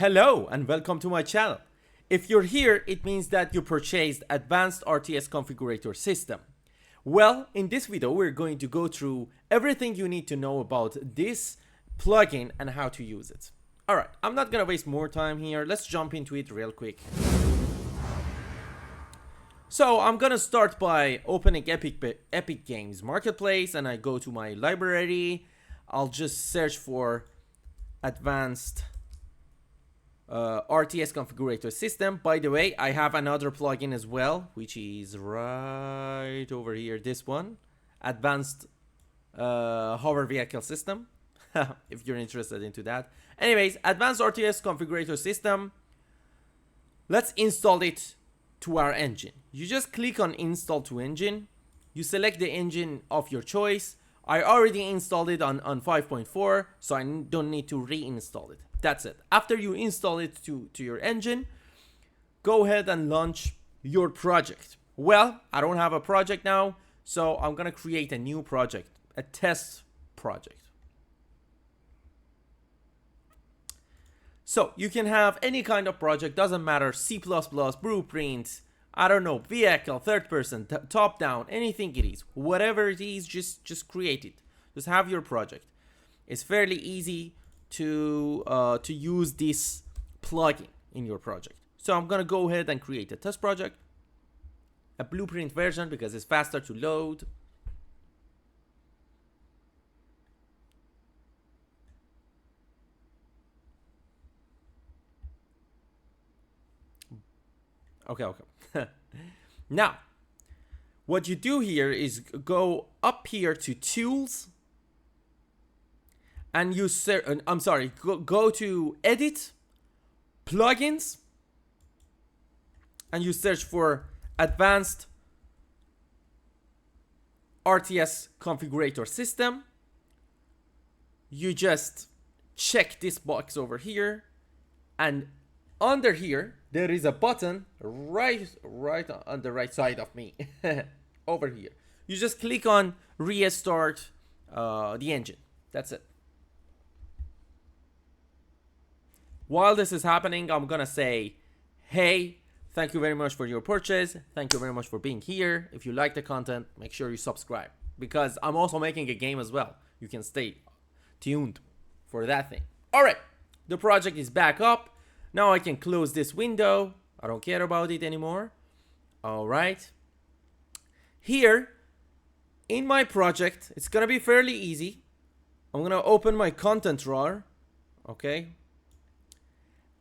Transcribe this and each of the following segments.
Hello and welcome to my channel. If you're here, it means that you purchased Advanced RTS Configurator System. Well, in this video, we're going to go through everything you need to know about this plugin and how to use it. Alright, I'm not gonna waste more time here. Let's jump into it real quick. So I'm gonna start by opening Epic Games Marketplace, and I go to my library. I'll just search for Advanced RTS Configurator System. By the way, I have another plugin as well, which is right over here. This one, Advanced Hover Vehicle System. If you're interested into that. Anyways, Advanced RTS Configurator System. Let's install it to our engine. You just click on Install to Engine. You select the engine of your choice. I already installed it on 5.4, so I don't need to reinstall it. That's it. After you install it to your engine, go ahead and launch your project. Well, I don't have a project now, so I'm gonna create a new project, a test project. So you can have any kind of project, doesn't matter, C++, blueprint, I don't know, vehicle, third person, top down, anything it is, whatever it is, just create it. Just have your project. It's fairly easy to use this plugin in your project. So I'm gonna go ahead and create a test project, a blueprint version because it's faster to load. Okay. Now, what you do here is go up here to Tools, and you go to Edit, Plugins, and you search for Advanced RTS Configurator System. You just check this box over here, and under here there is a button right on the right side of me. Over here you just click on restart the engine. That's it. While this is happening, I'm gonna say, hey, thank you very much for your purchase. Thank you very much for being here. If you like the content, make sure you subscribe, because I'm also making a game as well. You can stay tuned for that thing. All right, the project is back up. Now I can close this window. I don't care about it anymore. All right. Here in my project, it's gonna be fairly easy. I'm gonna open my content drawer. Okay.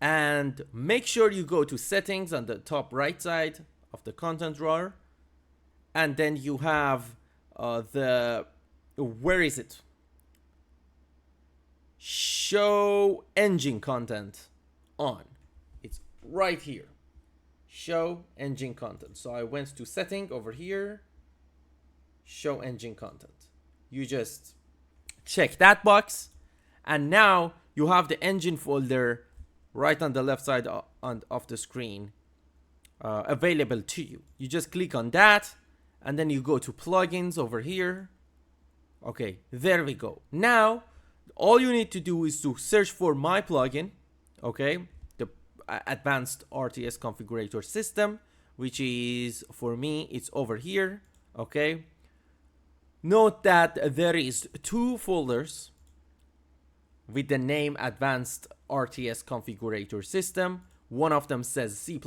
And make sure you go to settings on the top right side of the content drawer. And then you have where is it? Show engine content on. It's right here. Show engine content. So I went to setting over here. Show engine content. You just check that box. And now you have the engine folder right on the left side of the screen available to you. You just click on that, and then you go to plugins over here. Okay, there we go. Now all you need to do is to search for my plugin, okay, the Advanced RTS Configurator System, which is, for me, it's over here. Okay, note that there is two folders with the name Advanced RTS Configurator System. One of them says C++,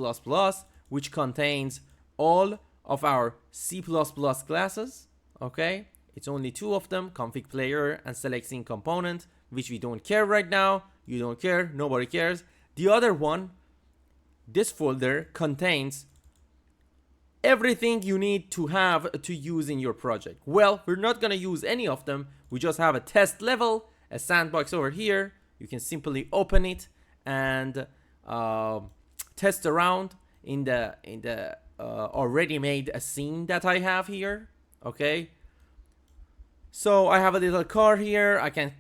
which contains all of our C++ classes. Okay, it's only two of them, config player and select scene component, which we don't care right now. You don't care, nobody cares. The other one, this folder, contains everything you need to have to use in your project. Well, we're not gonna use any of them. We just have a test level, a sandbox over here. You can simply open it and test around in the already made a scene that I have here. Okay, so I have a little car here. I can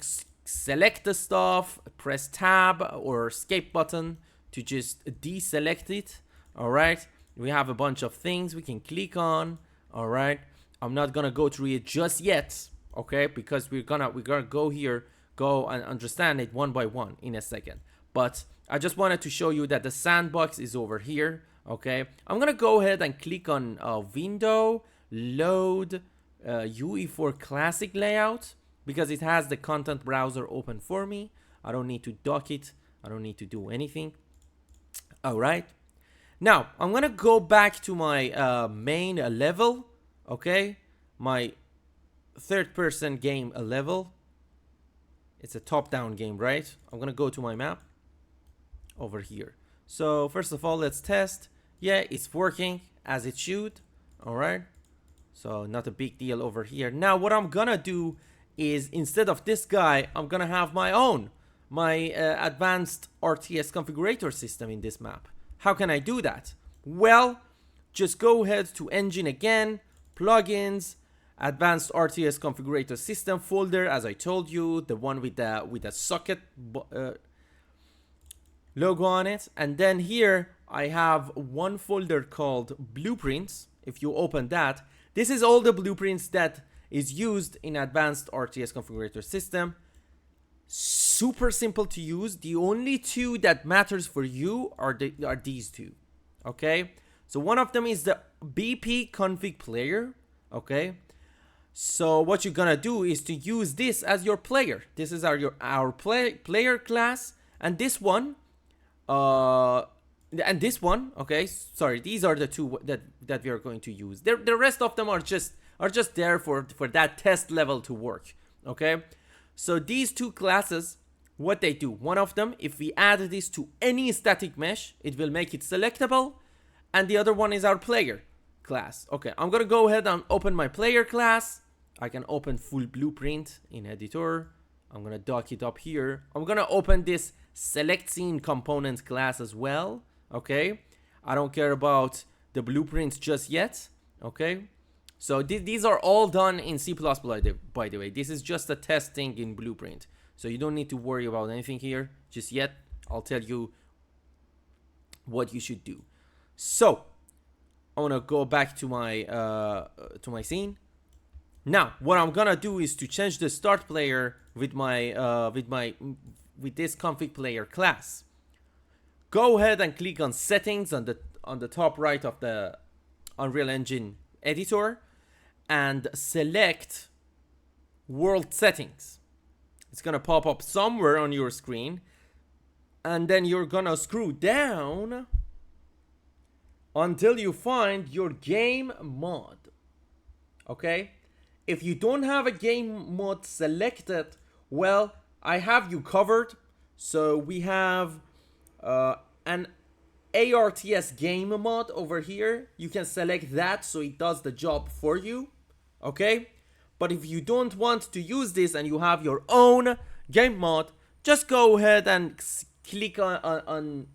select the stuff, press tab or escape button to just deselect it. All right, we have a bunch of things we can click on. All right, I'm not gonna go through it just yet, okay, because we're gonna go here, go and understand it one by one in a second. But I just wanted to show you that the sandbox is over here. Okay, I'm gonna go ahead and click on window, load UE4 classic layout, because it has the content browser open for me. I don't need to dock it. I don't need to do anything. All right. Now I'm gonna go back to my main level. Okay, my third-person game level. It's a top-down game, right? I'm gonna go to my map over here. So first of all, let's test. Yeah, it's working as it should. All right. So not a big deal over here. Now what I'm gonna do is, instead of this guy, I'm gonna have my own, my Advanced RTS Configurator System in this map. How can I do that? Well, just go ahead to Engine again, Plugins, Advanced RTS Configurator System folder, as I told you, the one with the socket logo on it. And then here I have one folder called Blueprints. If you open that, this is all the blueprints that is used in Advanced RTS Configurator System. Super simple to use. The only two that matters for you are these two. Okay, so one of them is the BP config player. Okay, so what you're gonna do is to use this as your player. This is our player class, and this one and this one. Okay, sorry, these are the two that we are going to use. The rest of them are just there for that test level to work. Okay, so these two classes, what they do, one of them, if we add this to any static mesh, it will make it selectable, and the other one is our player class. Okay, I'm gonna go ahead and open my player class. I can open full blueprint in editor. I'm gonna dock it up here. I'm gonna open this select scene component class as well. Okay, I don't care about the blueprints just yet. Okay, so these are all done in C++, by the way. This is just a testing in Blueprint, so you don't need to worry about anything here just yet. I'll tell you what you should do. So I want to go back to my scene. Now what I'm gonna do is to change the start player with this config player class. Go ahead and click on settings on the top right of the Unreal Engine editor and select world settings. It's gonna pop up somewhere on your screen, and then you're gonna scroll down until you find your game mod. Okay, if you don't have a game mod selected, well, I have you covered. So we have an ARTS game mod over here. You can select that so it does the job for you. Okay, but if you don't want to use this and you have your own game mod, just go ahead and click on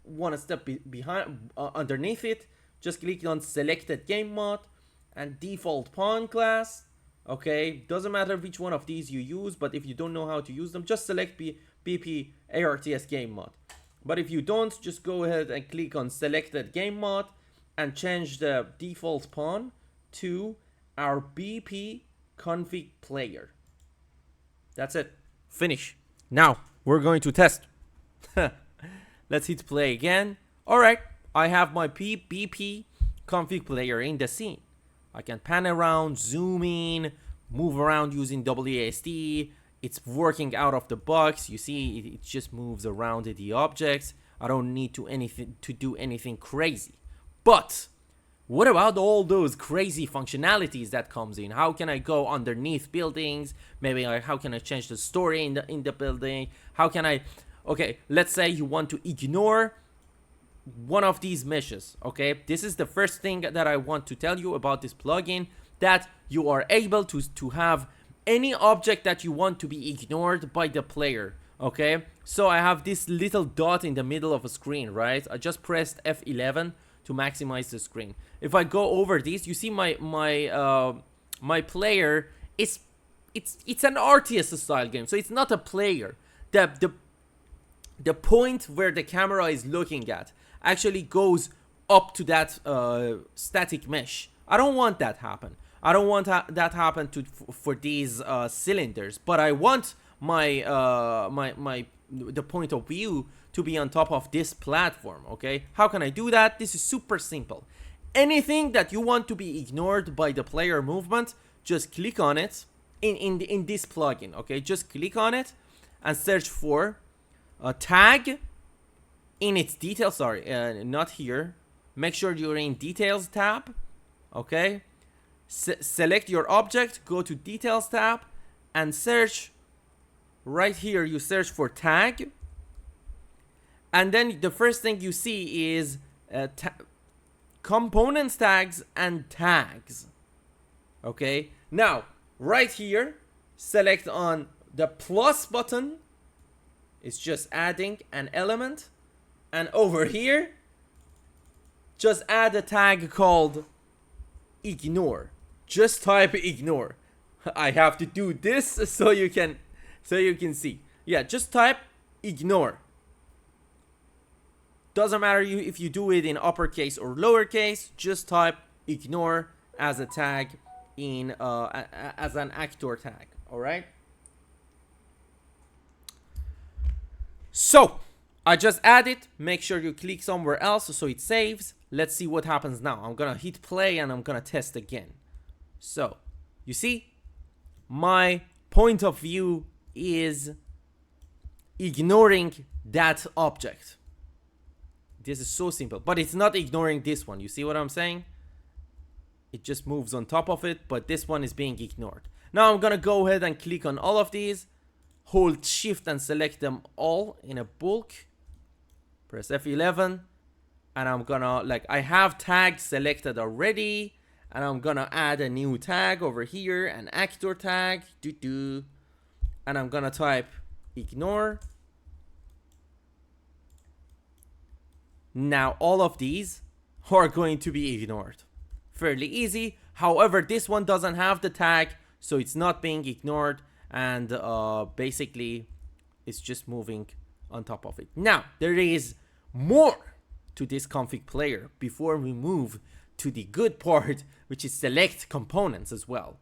one step behind underneath it. Just click on selected game mod and default pawn class. Okay, doesn't matter which one of these you use, but if you don't know how to use them, just select BP ARTS game mod. But if you don't, just go ahead and click on selected game mod and change the default pawn to our BP config player. That's it. Finish. Now we're going to test. Let's hit play again. All right, I have my BP config player in the scene. I can pan around, zoom in, move around using WASD. It's working out of the box. You see, it just moves around the objects. I don't need to do anything crazy. But what about all those crazy functionalities that comes in? How can I go underneath buildings? Maybe how can I change the story in the building? How can I? Okay, let's say you want to ignore one of these meshes. Okay, this is the first thing that I want to tell you about this plugin, that you are able to have any object that you want to be ignored by the player. Okay, so I have this little dot in the middle of a screen, right? I just pressed F11 to maximize the screen. If I go over this, you see my player is it's an RTS style game, so it's not a player. The point where the camera is looking at actually goes up to that static mesh. I don't want that happen. I don't want that happen for these cylinders, but I want the point of view to be on top of this platform. Okay, how can I do that? This is super simple. Anything that you want to be ignored by the player movement, just click on it in this plugin. Okay, just click on it and search for a tag in its details. Sorry, not here. Make sure you're in details tab. Okay, select your object, go to details tab, and search right here. You search for tag, and then the first thing you see is components tags and tags. Okay, now right here, select on the plus button. It's just adding an element, and over here just add a tag called ignore. Just type ignore. I have to do this so you can see. Yeah, just type ignore. Doesn't matter if you do it in uppercase or lowercase, just type ignore as a tag in as an actor tag. All right, so I just add it. Make sure you click somewhere else so it saves. Let's see what happens now. I'm gonna hit play and I'm gonna test again. So you see, my point of view is ignoring that object. This is so simple, but it's not ignoring this one. You see what I'm saying? It just moves on top of it, but this one is being ignored. Now I'm gonna go ahead and click on all of these, hold shift and select them all in a bulk, press F11, and I'm gonna, like, I have tags selected already, and I'm gonna add a new tag over here, an actor tag, and I'm gonna type ignore. Now all of these are going to be ignored. Fairly easy. However, this one doesn't have the tag, so it's not being ignored, and basically it's just moving on top of it. Now there is more to this config player before we move to the good part, which is select components as well.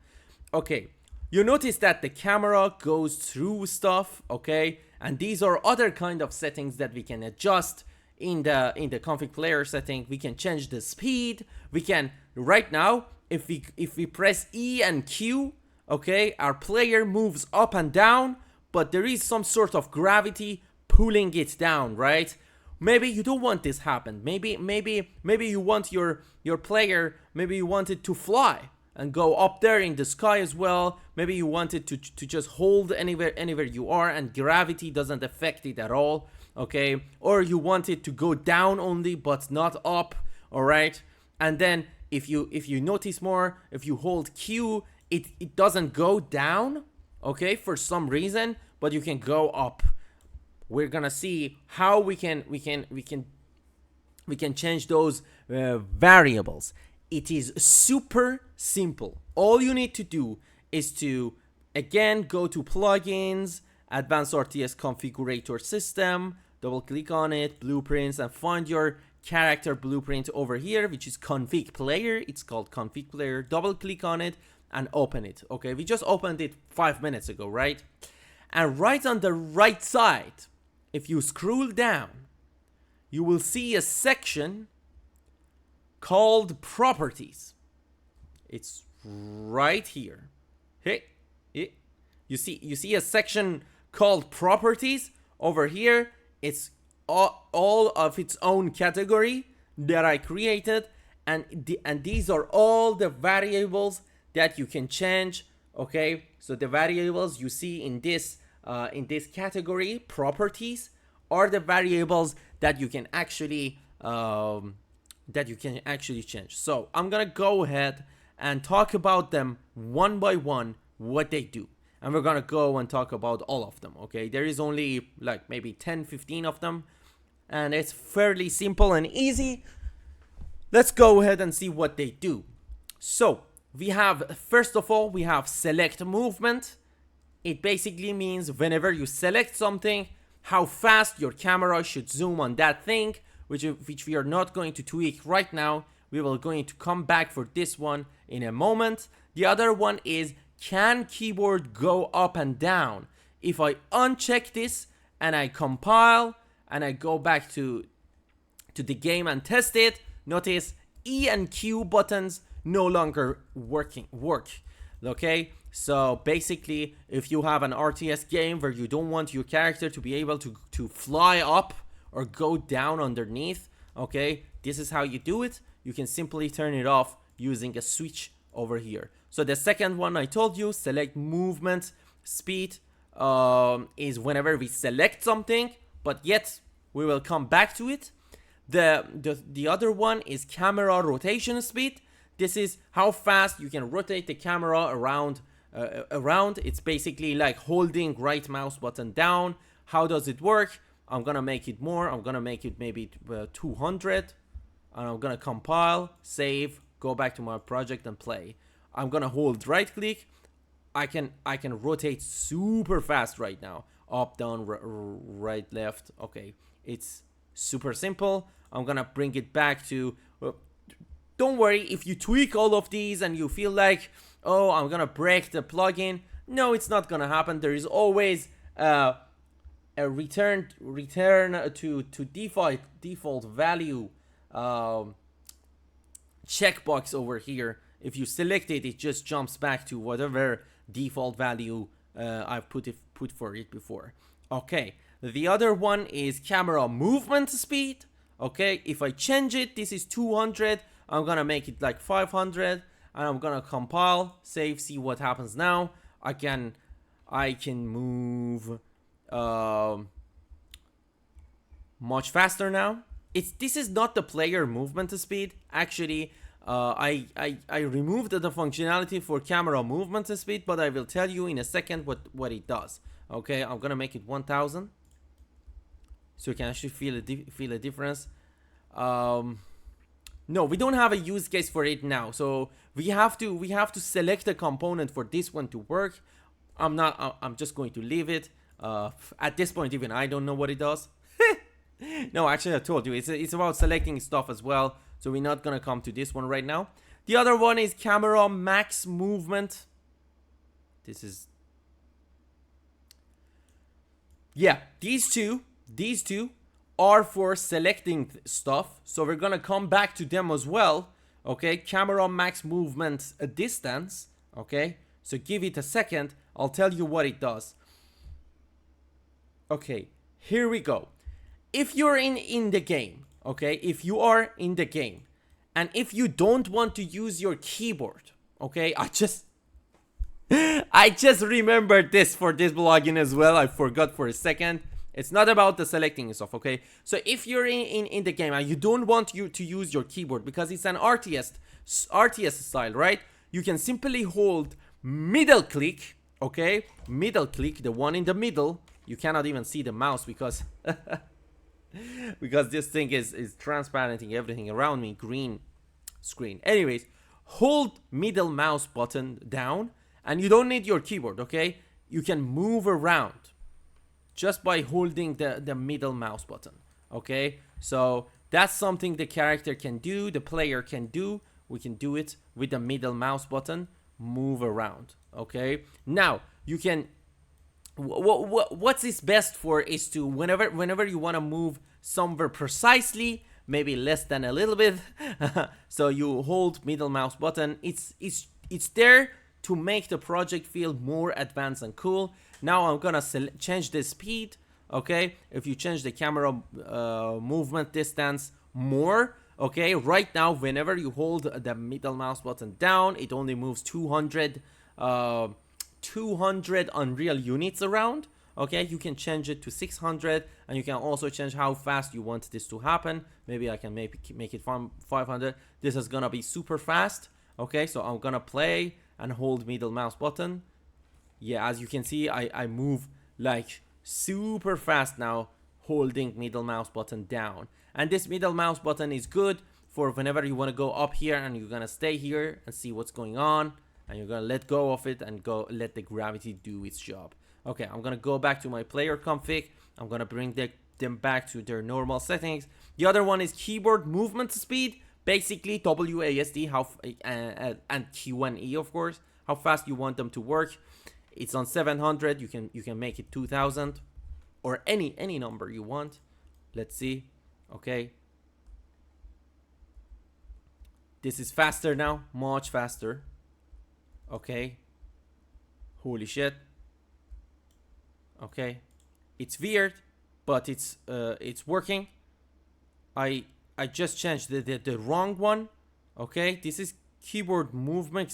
Okay, you notice that the camera goes through stuff, okay, and these are other kind of settings that we can adjust in the config player setting. We can change the speed. We can, right now, if we press E and Q, okay, our player moves up and down, but there is some sort of gravity pulling it down, right? Maybe you don't want this happen. Maybe you want your player, maybe you want it to fly and go up there in the sky as well. Maybe you want it to just hold anywhere you are and gravity doesn't affect it at all, okay? Or you want it to go down only but not up, all right? And then if you notice more, if you hold Q, it doesn't go down, okay, for some reason, but you can go up. We're gonna see how we can change those variables. It is super simple. All you need to do is to, again, go to plugins, Advanced RTS Configurator System, double click on it, blueprints, and find your character blueprint over here, which is config player. It's called config player. Double click on it and open it. Okay, we just opened it 5 minutes ago, right? And right on the right side, if you scroll down, you will see a section called properties. It's right here. Hey, you see a section called properties over here. It's all of its own category that I created, and these are all the variables that you can change. Okay, so the variables you see in this category, properties, are the variables that you can actually change. So I'm gonna go ahead and talk about them one by one, what they do, and we're gonna go and talk about all of them. Okay, there is only like maybe 10-15 of them, and it's fairly simple and easy. Let's go ahead and see what they do. So we have, first of all, we have select movement. It basically means whenever you select something, how fast your camera should zoom on that thing, which we are not going to tweak right now. We will going to come back for this one in a moment. The other one is, can keyboard go up and down? If I uncheck this and I compile and I go back to the game and test it, notice E and Q buttons no longer work. Okay, so basically if you have an RTS game where you don't want your character to be able to fly up or go down underneath, okay, this is how you do it. You can simply turn it off using a switch over here. So the second one I told you, select movement speed, is whenever we select something, but yet we will come back to it. The other one is camera rotation speed. This is how fast you can rotate the camera around. It's basically like holding right mouse button down. How does it work? I'm gonna make it more. I'm gonna make it maybe 200, and I'm gonna compile, save, go back to my project and play. I'm gonna hold right click. I can rotate super fast right now, up, down, right, left. Okay, it's super simple. I'm gonna bring it back to, don't worry if you tweak all of these and you feel like, oh, I'm gonna break the plugin. No, it's not gonna happen. There is always a return to default value checkbox over here. If you select it, it just jumps back to whatever default value I've put for it before. Okay, the other one is camera movement speed. Okay, if I change it, this is 200. I'm gonna make it like 500, and I'm gonna compile, save, see what happens now. I can move much faster now. This is not the player movement speed. Actually, I removed the functionality for camera movement speed, but I will tell you in a second what it does. Okay, I'm gonna make it 1000, so you can actually feel a difference. No, we don't have a use case for it now, so we have to select a component for this one to work. I'm just going to leave it. At this point, even I don't know what it does. No, actually, I told you it's about selecting stuff as well. So we're not gonna come to this one right now. The other one is camera max movement. This is, yeah, these two are for selecting stuff. So we're gonna come back to them as well. Okay, camera max movement distance. Okay, so give it a second. I'll tell you what it does. Okay, here we go. If you're in the game, okay, if you are in the game, and if you don't want to use your keyboard, okay, I just remembered this for this plugin as well. I forgot for a second. It's not about the selecting stuff, okay? So if you're in the game and you don't want to use your keyboard because it's an RTS style, right? You can simply hold middle click, okay? Middle click, the one in the middle. You cannot even see the mouse because because this thing is transparenting everything around me, green screen. Anyways, hold middle mouse button down, and you don't need your keyboard, okay? You can move around just by holding the middle mouse button, okay? So that's something the character can do, the player can do. We can do it with the middle mouse button, move around, okay? Now, you can, what's this best for is to, whenever you want to move somewhere precisely, maybe less than a little bit, so you hold middle mouse button. It's there to make the project feel more advanced and cool. Now I'm gonna change the speed, okay? If you change the camera movement distance more, okay, right now whenever you hold the middle mouse button down, it only moves 200 Unreal units around. Okay, you can change it to 600, and you can also change how fast you want this to happen. Maybe I can make it 500. This is gonna be super fast. Okay, so I'm gonna play and hold middle mouse button. Yeah, as you can see, I move like super fast now, holding middle mouse button down. And this middle mouse button is good for whenever you want to go up here and you're gonna stay here and see what's going on, and you're gonna let go of it and go let the gravity do its job. Okay, I'm gonna go back to my player config. I'm gonna bring them back to their normal settings. The other one is keyboard movement speed, basically WASD, and Q and E, of course, how fast you want them to work. it's on 700, you can make it 2000 or any number you want. Let's see. Okay, this is faster now, much faster. Okay, holy shit. Okay, it's weird, but it's working. I just changed the wrong one. Okay, this is keyboard movement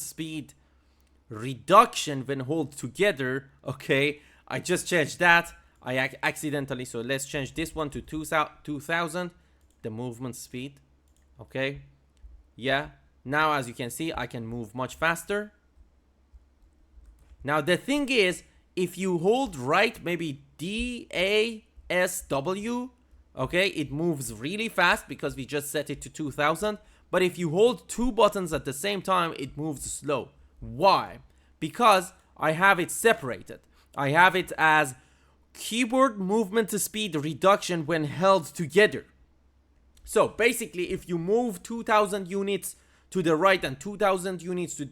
speed reduction when hold together. Okay, I just changed that. I accidentally, so let's change this one to 2000, the movement speed. Okay, yeah, now as you can see, I can move much faster. Now the thing is, if you hold right, maybe DASW, okay, it moves really fast because we just set it to 2000. But if you hold two buttons at the same time, it moves slow. Why? Because I have it separated. I have it as keyboard movement speed reduction when held together. So basically, if you move 2000 units to the right and 2000 units to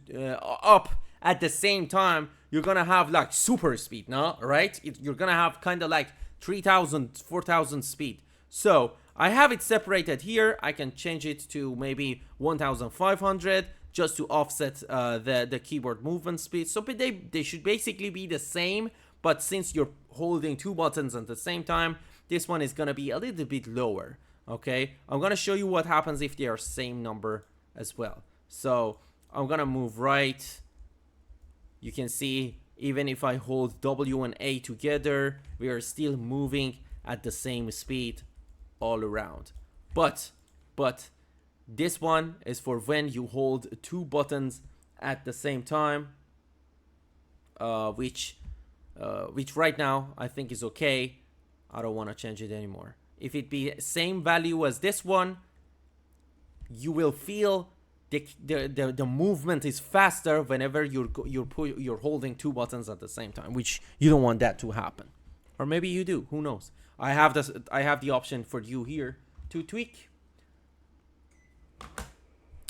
up at the same time, you're gonna have like super speed, no? Right? You're gonna have kind of like 3000, 4000 speed. So I have it separated here. I can change it to maybe 1500 just to offset the keyboard movement speed. So but they should basically be the same, but since you're holding two buttons at the same time, this one is gonna be a little bit lower. Okay, I'm gonna show you what happens if they are same number as well. So I'm gonna move right. You can see even if I hold W and A together, we are still moving at the same speed all around. But this one is for when you hold two buttons at the same time, which right now I think is okay. I don't want to change it anymore. If it be same value as this one, you will feel the movement is faster whenever you're holding two buttons at the same time, which you don't want that to happen. Or maybe you do, who knows? I have the option for you here to tweak.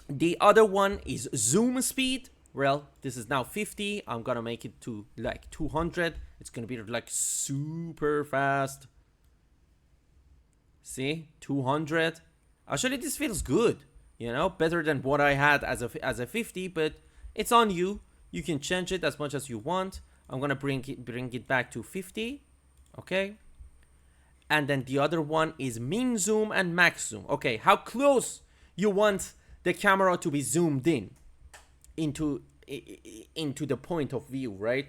The other one is zoom speed. Well, this is now 50. I'm gonna make it to like 200. It's gonna be like super fast. See, 200. Actually, this feels good. You know, better than what I had as a 50. But it's on you. You can change it as much as you want. I'm gonna bring it back to 50. Okay. And then the other one is min zoom and max zoom. Okay, how close you want the camera to be zoomed into the point of view, right?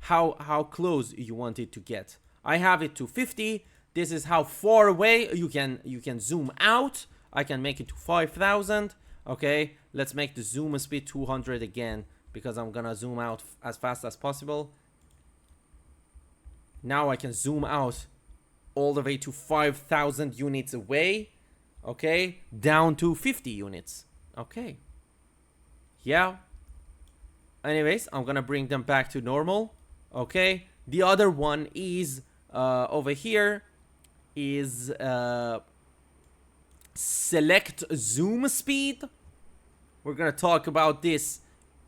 How close you want it to get. I have it to 50. This is how far away you can zoom out. I can make it to 5000. Okay, let's make the zoom speed 200 again because I'm gonna zoom out as fast as possible. Now I can zoom out all the way to 5000 units away. Okay, down to 50 units. Okay, yeah. Anyways, I'm gonna bring them back to normal. Okay, the other one is over here is select zoom speed. We're gonna talk about this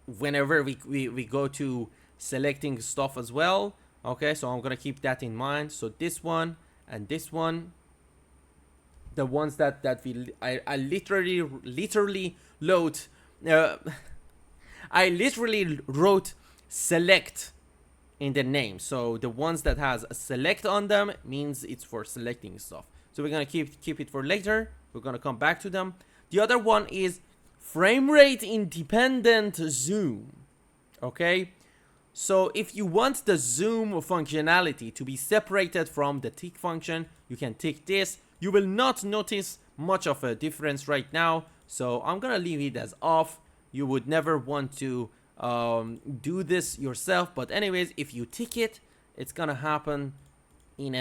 whenever we go to selecting stuff as well. Okay, so I'm gonna keep that in mind. So this one and this one, the ones that I literally load. I literally wrote select in the name. So the ones that has a select on them means it's for selecting stuff. So we're gonna keep it for later. We're gonna come back to them. The other one is frame rate independent zoom. Okay, so if you want the zoom functionality to be separated from the tick function, you can tick this. You will not notice much of a difference right now, so I'm gonna leave it as off. You would never want to do this yourself, but anyways, if you tick it, it's gonna happen in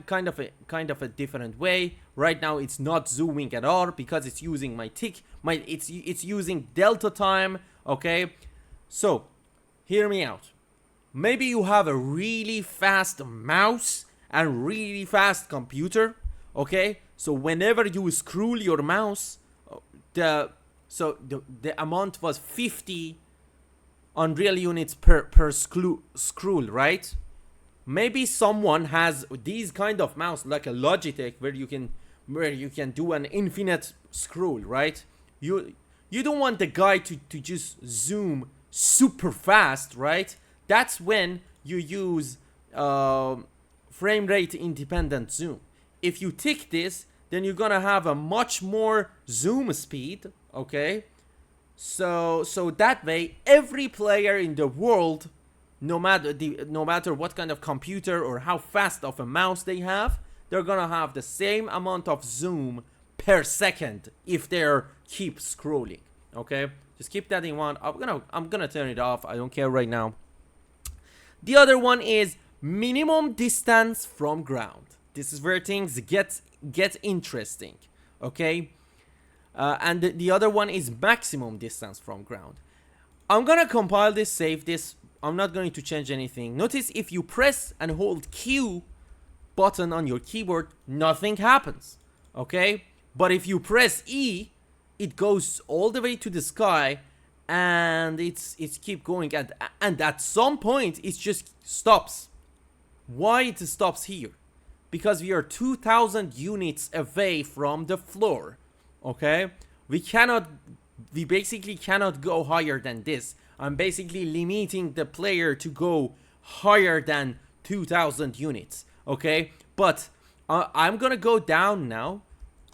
kind of a different way. Right now it's not zooming at all because it's using my tick. It's using delta time. Okay, so hear me out. Maybe you have a really fast mouse and really fast computer. Okay, so whenever you scroll your mouse, the amount was 50 Unreal units per scroll, right? Maybe someone has these kind of mouse like a Logitech where you can do an infinite scroll, right? You don't want the guy to just zoom super fast, right? That's when you use frame rate independent zoom. If you tick this, then you're gonna have a much more zoom speed, okay? So that way every player in the world, no matter what kind of computer or how fast of a mouse they have, they're gonna have the same amount of zoom per second if they're keep scrolling. Okay, just keep that in mind. I'm gonna turn it off. I don't care right now. The other one is minimum distance from ground. This is where things get interesting. Okay, and the other one is maximum distance from ground. I'm gonna compile this, save this. I'm not going to change anything. Notice if you press and hold Q button on your keyboard, nothing happens. Okay, but if you press E, it goes all the way to the sky, and it's keep going, and at some point it just stops. Why it stops here? Because we are 2,000 units away from the floor. Okay, we basically cannot go higher than this. I'm basically limiting the player to go higher than 2,000 units. Okay, but I'm gonna go down now.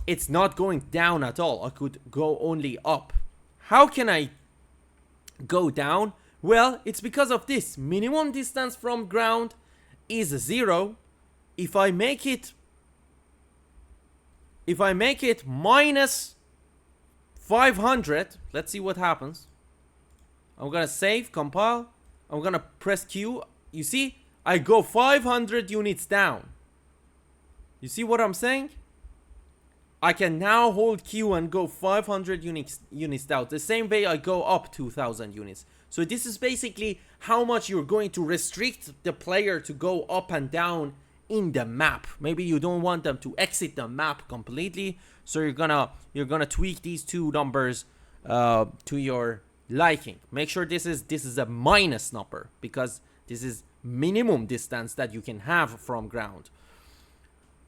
It's not going down at all. I could go only up. How can I go down? Well, it's because of this. Minimum distance from ground is 0. If I make it minus 500, let's see what happens. I'm gonna save, compile. I'm gonna press Q. You see, I go 500 units down. You see what I'm saying? I can now hold Q and go 500 units down. The same way I go up 2,000 units. So this is basically how much you're going to restrict the player to go up and down in the map. Maybe you don't want them to exit the map completely, so you're gonna tweak these two numbers to your liking. Make sure this is a minus number, because this is minimum distance that you can have from ground.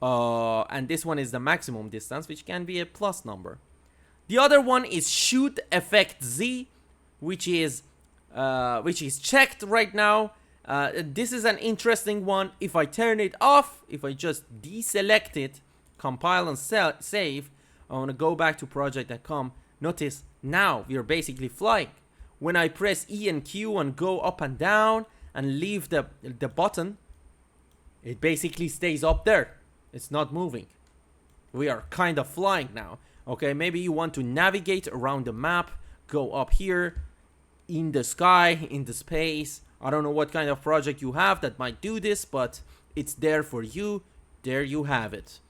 And this one is the maximum distance, which can be a plus number. The other one is shoot effect Z, which is checked right now. This is an interesting one. If I turn it off, if I just deselect it, compile and save, I want to go back to project.com. Notice now we are basically flying. When I press E and Q and go up and down and leave the button, it basically stays up there. It's not moving. We are kind of flying now. Okay, maybe you want to navigate around the map, go up here, in the sky, in the space. I don't know what kind of project you have that might do this, but it's there for you. There you have it.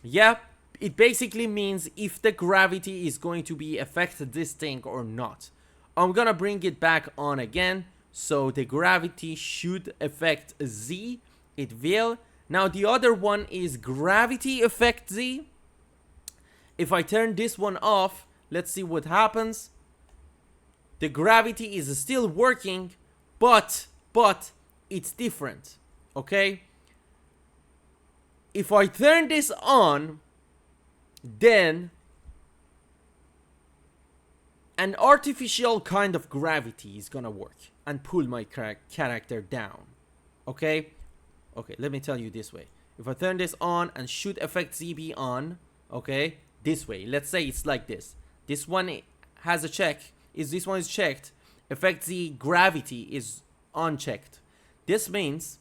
Yeah, it basically means if the gravity is going to be affect this thing or not. I'm gonna bring it back on again. So the gravity should affect Z. It will. Now the other one is gravity effect Z. If I turn this one off, let's see what happens. The gravity is still working, but it's different. Okay? If I turn this on, then an artificial kind of gravity is gonna work and pull my character down. Okay? Okay, let me tell you this way. If I turn this on and shoot effect ZB on, okay, this way. Let's say it's like this. This one has a check. This one is checked. Effect Z gravity is unchecked. This means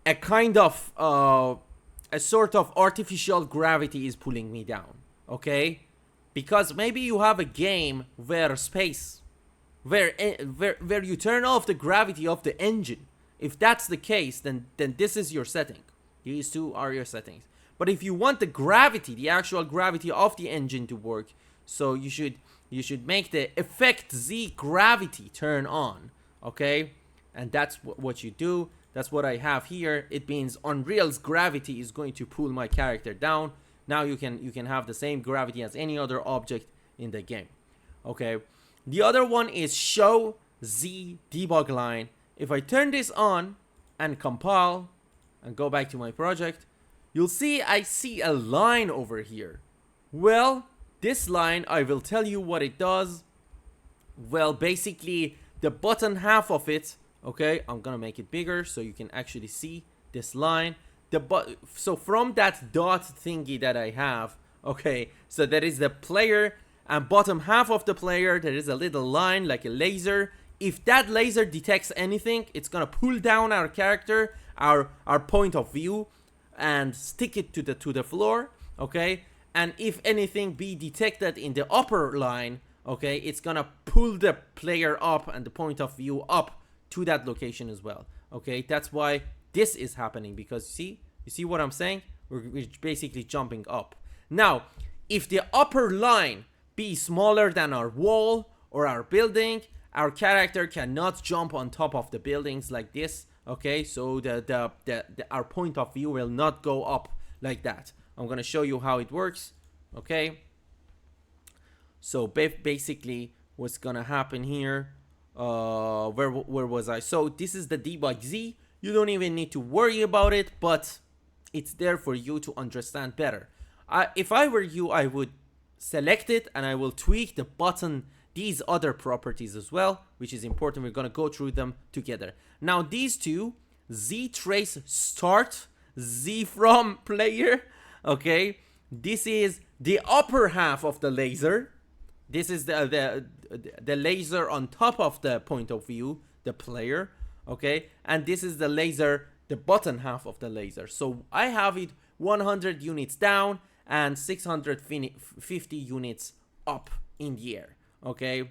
a kind of a sort of artificial gravity is pulling me down. Okay, because maybe you have a game where where you turn off the gravity of the engine. If that's the case, then this is your setting. These two are your settings. But if you want the gravity, the actual gravity of the engine to work, so you should make the effect Z gravity turn on. Okay, and that's what you do. That's what I have here. It means Unreal's gravity is going to pull my character down. Now you can have the same gravity as any other object in the game. Okay, the other one is show Z debug line. If I turn this on and compile and go back to my project, you'll see I see a line over here. Well, this line, I will tell you what it does. Well, basically the bottom half of it, okay, I'm gonna make it bigger so you can actually see this line. So from that dot thingy that I have, okay, so there is the player, and bottom half of the player there is a little line like a laser. If that laser detects anything, it's gonna pull down our character, our point of view, and stick it to the floor, okay. And if anything be detected in the upper line, okay, it's gonna pull the player up and the point of view up to that location as well. Okay, that's why this is happening, because you see what I'm saying? We're basically jumping up. Now, if the upper line be smaller than our wall or our building, our character cannot jump on top of the buildings like this. Okay, so our point of view will not go up like that. I'm gonna show you how it works. Okay, so basically what's gonna happen here, where was I? So this is the debug Z. You don't even need to worry about it, but it's there for you to understand better. If I were you, I would select it and I will tweak the button, these other properties as well, which is important. We're gonna go through them together. Now these two, Z trace start, Z from player, okay, this is the upper half of the laser. This is the laser on top of the point of view, the player, okay, and this is the laser, the bottom half of the laser. So I have it 100 units down and 650 units up in the air. Okay,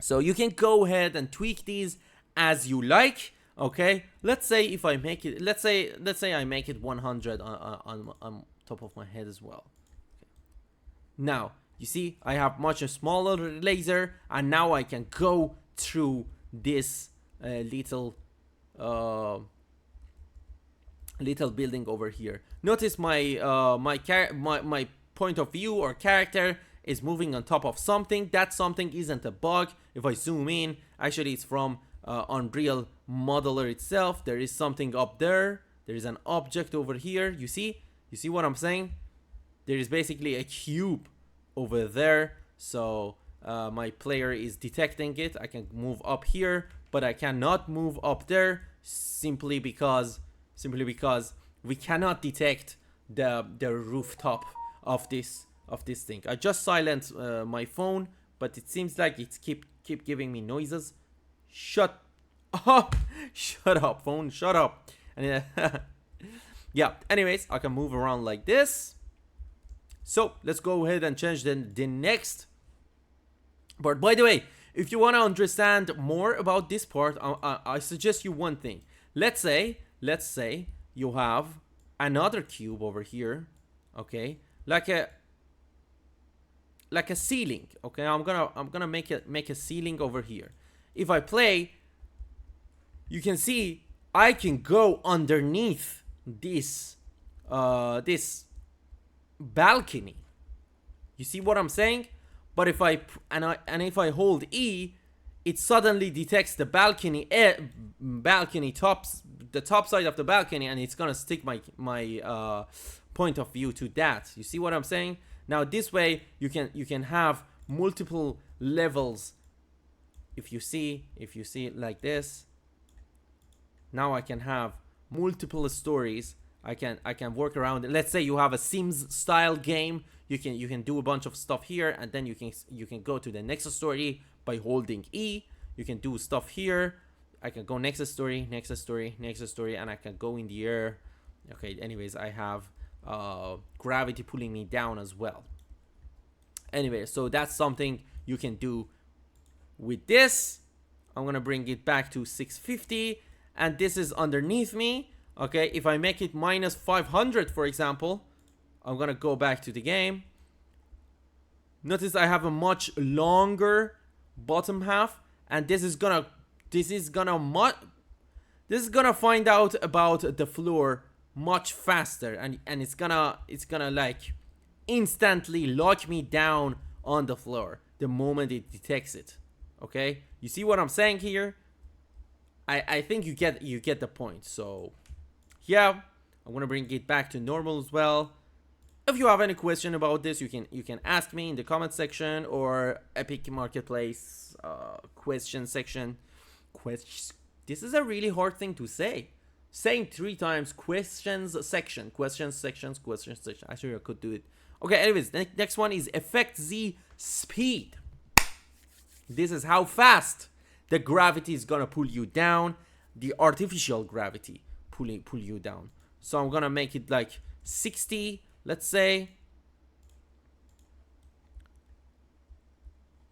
so you can go ahead and tweak these as you like. Okay, let's say if I make it, let's say I make it 100 on top of my head as well. Okay. Now you see I have much a smaller laser, and now I can go through this little building over here. Notice my point of view or character is moving on top of something. That something isn't a bug. If I zoom in, actually it's from Unreal Modeler itself. There is something up there. There is an object over here. You see what I'm saying? There is basically a cube over there. So my player is detecting it. I can move up here, but I cannot move up there simply because we cannot detect the rooftop of this thing. I just silenced my phone, but it seems like it's keep giving me noises. Shut up, shut up, phone, shut up. And yeah, anyways, I can move around like this. So let's go ahead and change the next part. By the way, if you want to understand more about this part, I suggest you one thing. Let's say you have another cube over here, okay, like a ceiling. Okay, I'm gonna make a ceiling over here. If I play, you can see I can go underneath this this balcony. You see what I'm saying? But if I hold E, it suddenly detects the balcony the top side of the balcony, and it's gonna stick my point of view to that. You see what I'm saying? Now this way you can have multiple levels. If you see it like this, now I can have multiple stories. I can work around it. Let's say you have a Sims style game. You can do a bunch of stuff here, and then you can go to the next story by holding E. You can do stuff here. I can go next story, and I can go in the air. Okay, anyways, I have gravity pulling me down as well. Anyway, so that's something you can do with this. I'm gonna bring it back to 650, and this is underneath me. Okay, if I make it minus 500, for example, I'm gonna go back to the game. Notice I have a much longer bottom half, and this is gonna find out about the floor much faster, and it's gonna like instantly lock me down on the floor. the moment it detects it. Okay, you see what I'm saying here? I think you get the point. So yeah, I'm gonna bring it back to normal as well. If you have any question about this, you can ask me in the comment section or Epic Marketplace question section. This is a really hard thing to say. Saying 3 times questions section. Actually, I could do it. Okay, anyways, next one is effect Z speed. This is how fast the gravity is gonna pull you down. The artificial gravity pull you down. So I'm gonna make it like 60, let's say.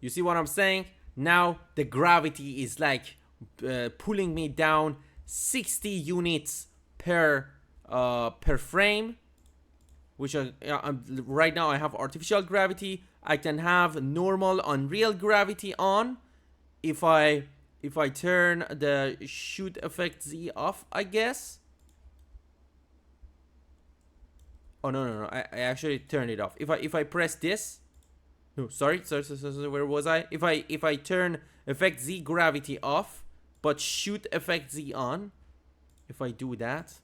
You see what I'm saying? Now the gravity is like pulling me down 60 units per frame, which right now I have artificial gravity. I can have normal unreal gravity on. If I turn the shoot effect Z off, I guess. Oh no, I actually turned it off. If I press this, no, sorry, where was I? If I turn effect Z gravity off, but shoot effect Z on, if I do that,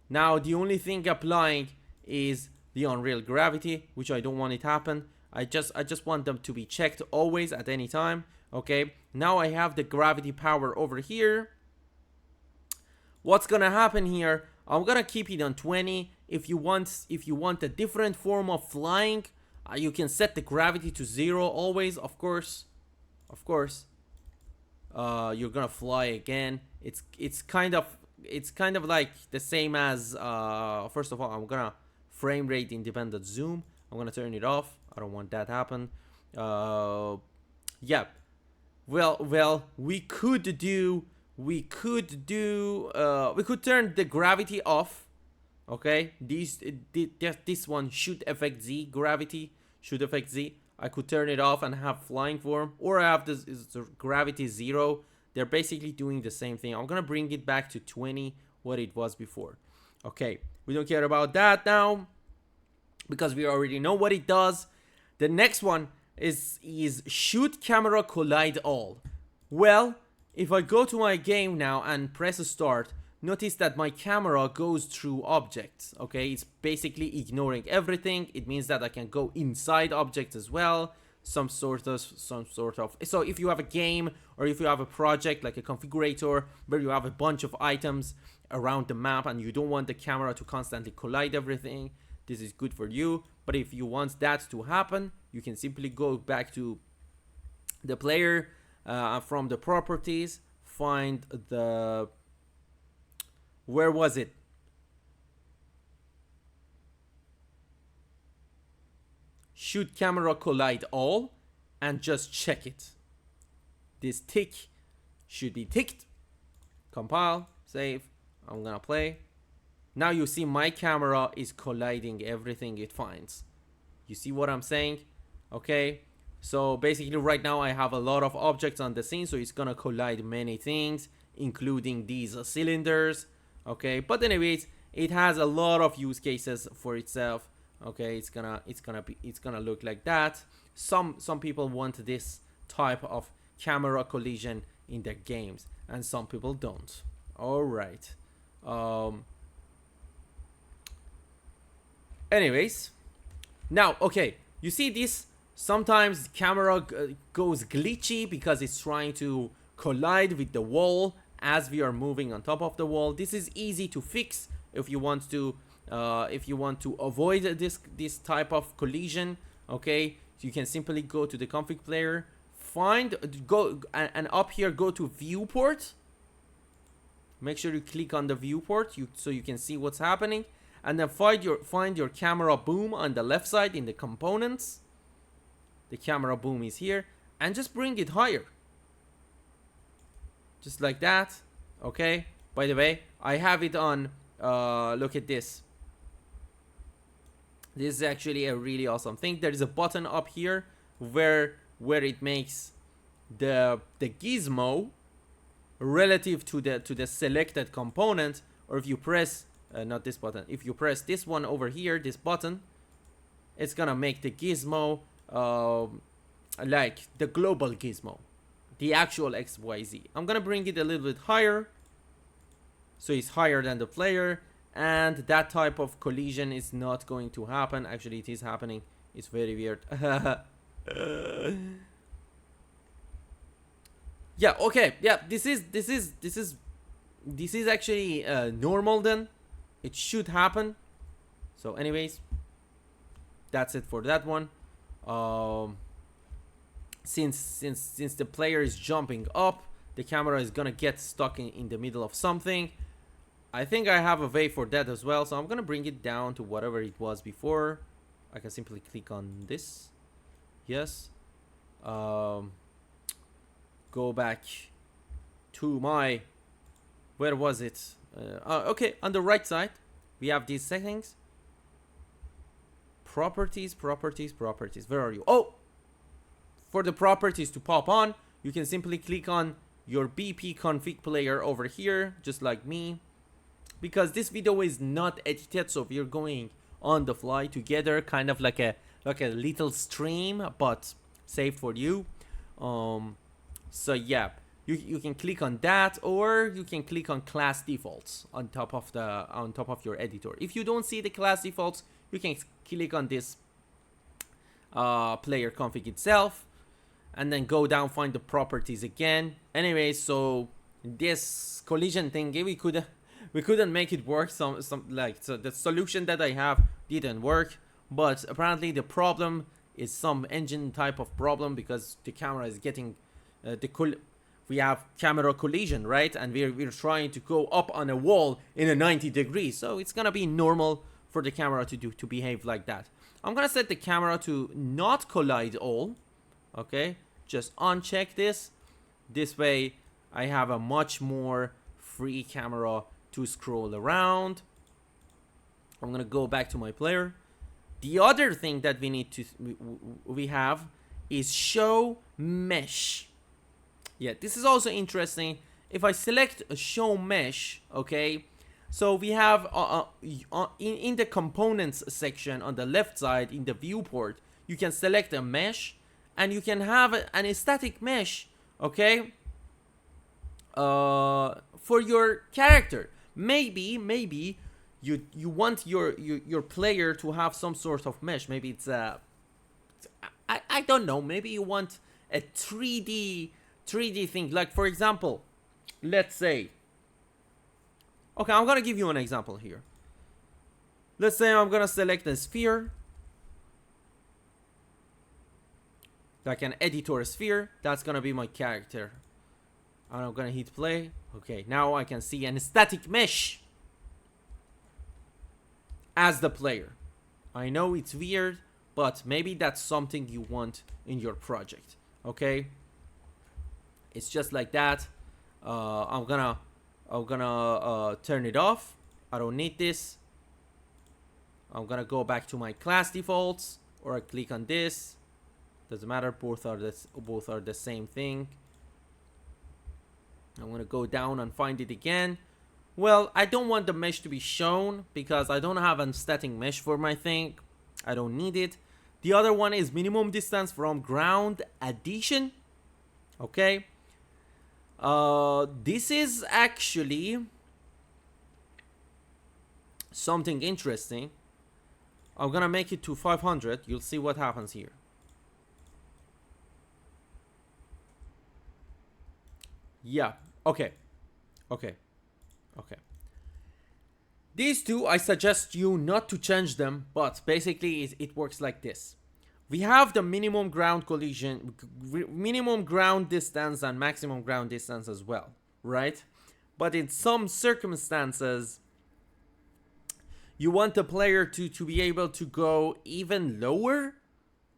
now the only thing applying is the unreal gravity, which I don't want it to happen. I just want them to be checked always at any time. Okay, now I have the gravity power over here. What's gonna happen here? I'm gonna keep it on 20. If you want a different form of flying, you can set the gravity to 0 always. Of course. You're gonna fly again. It's kind of like the same as first of all, I'm gonna frame rate independent zoom. I'm gonna turn it off. I don't want that to happen. Yeah. Well, we could turn the gravity off. Okay, this one shoot effect Z gravity, shoot effect Z. I could turn it off and have flying form, or I have this is gravity 0. They're basically doing the same thing. I'm gonna bring it back to 20, what it was before. Okay, we don't care about that now because we already know what it does. The next one is shoot camera collide all. Well, if I go to my game now and press start, notice that my camera goes through objects. Okay, it's basically ignoring everything. It means that I can go inside objects as well. Some sort of. So if you have a game or if you have a project like a configurator where you have a bunch of items around the map and you don't want the camera to constantly collide everything, this is good for you. But if you want that to happen, you can simply go back to the player from the properties, find the, where was it? Shoot camera collide all, and just check it. This tick should be ticked. Compile, save. I'm gonna play. Now you see my camera is colliding everything it finds. You see what I'm saying? Okay, so basically right now I have a lot of objects on the scene, so it's gonna collide many things, including these cylinders. Okay, but anyways, it has a lot of use cases for itself. Okay, it's gonna look like that. Some people want this type of camera collision in their games, and some people don't. All right. Anyways, now okay, you see this. Sometimes camera goes glitchy because it's trying to collide with the wall as we are moving on top of the wall. This is easy to fix if you want to avoid this type of collision. Okay, so you can simply go to the config player, and up here go to viewport. Make sure you click on the viewport so you can see what's happening, and then find your camera boom on the left side in the components. The camera boom is here, and just bring it higher. Just like that. Okay, by the way, I have it on look at this. This is actually a really awesome thing. There is a button up here where it makes the gizmo relative to the selected component, or if you press not this button, if you press this one over here, this button, it's gonna make the gizmo like the global gizmo, the actual XYZ. I'm gonna bring it a little bit higher, so it's higher than the player, and that type of collision is not going to happen. Actually, it is happening. It's very weird. Yeah, okay, yeah, this is actually normal then. It should happen. So anyways, that's it for that one. Since the player is jumping up, the camera is gonna get stuck in the middle of something. I think I have a way for that as well, so I'm gonna bring it down to whatever it was before. I can simply click on this. Yes. Go back to my, where was it? Okay, on the right side we have these settings. Properties. Where are you? Oh, for the properties to pop on, you can simply click on your BP config player over here, just like me. Because this video is not edited, so we're going on the fly together, kind of like a little stream, but saved for you. So yeah, you can click on that, or you can click on class defaults on top of your editor. If you don't see the class defaults, you can click on this player config itself, and then go down, find the properties again. Anyway, so this collision thing, we couldn't make it work. So the solution that I have didn't work, but apparently the problem is some engine type of problem, because the camera is getting we have camera collision, right? And we're trying to go up on a wall in a 90 degrees, so it's gonna be normal for the camera to behave like that. I'm gonna set the camera to not collide all. Okay, just uncheck this. This way I have a much more free camera to scroll around. I'm gonna go back to my player. The other thing that we have is show mesh. Yeah, this is also interesting. If I select a show mesh, okay, so we have in the components section on the left side in the viewport, you can select a mesh, and you can have an static mesh, okay, for your character. Maybe you want your player to have some sort of mesh. Maybe it's I don't know, maybe you want a 3D thing. Like, for example, let's say, okay, I'm gonna give you an example here. Let's say I'm gonna select a sphere, like an editor sphere. That's gonna be my character, and I'm gonna hit play. Okay, now I can see an static mesh as the player. I know it's weird, but maybe that's something you want in your project. Okay, it's just like that. I'm gonna turn it off. I don't need this. I'm gonna go back to my class defaults, or I click on this. Doesn't matter. Both are the same thing. I'm gonna go down and find it again. Well, I don't want the mesh to be shown because I don't have a static mesh for my thing. I don't need it. The other one is minimum distance from ground addition. Okay. This is actually something interesting. I'm gonna make it to 500. You'll see what happens here. Yeah, okay. These two, I suggest you not to change them, but basically it works like this. We have the minimum ground collision, minimum ground distance and maximum ground distance as well, right? But in some circumstances, you want the player to be able to go even lower,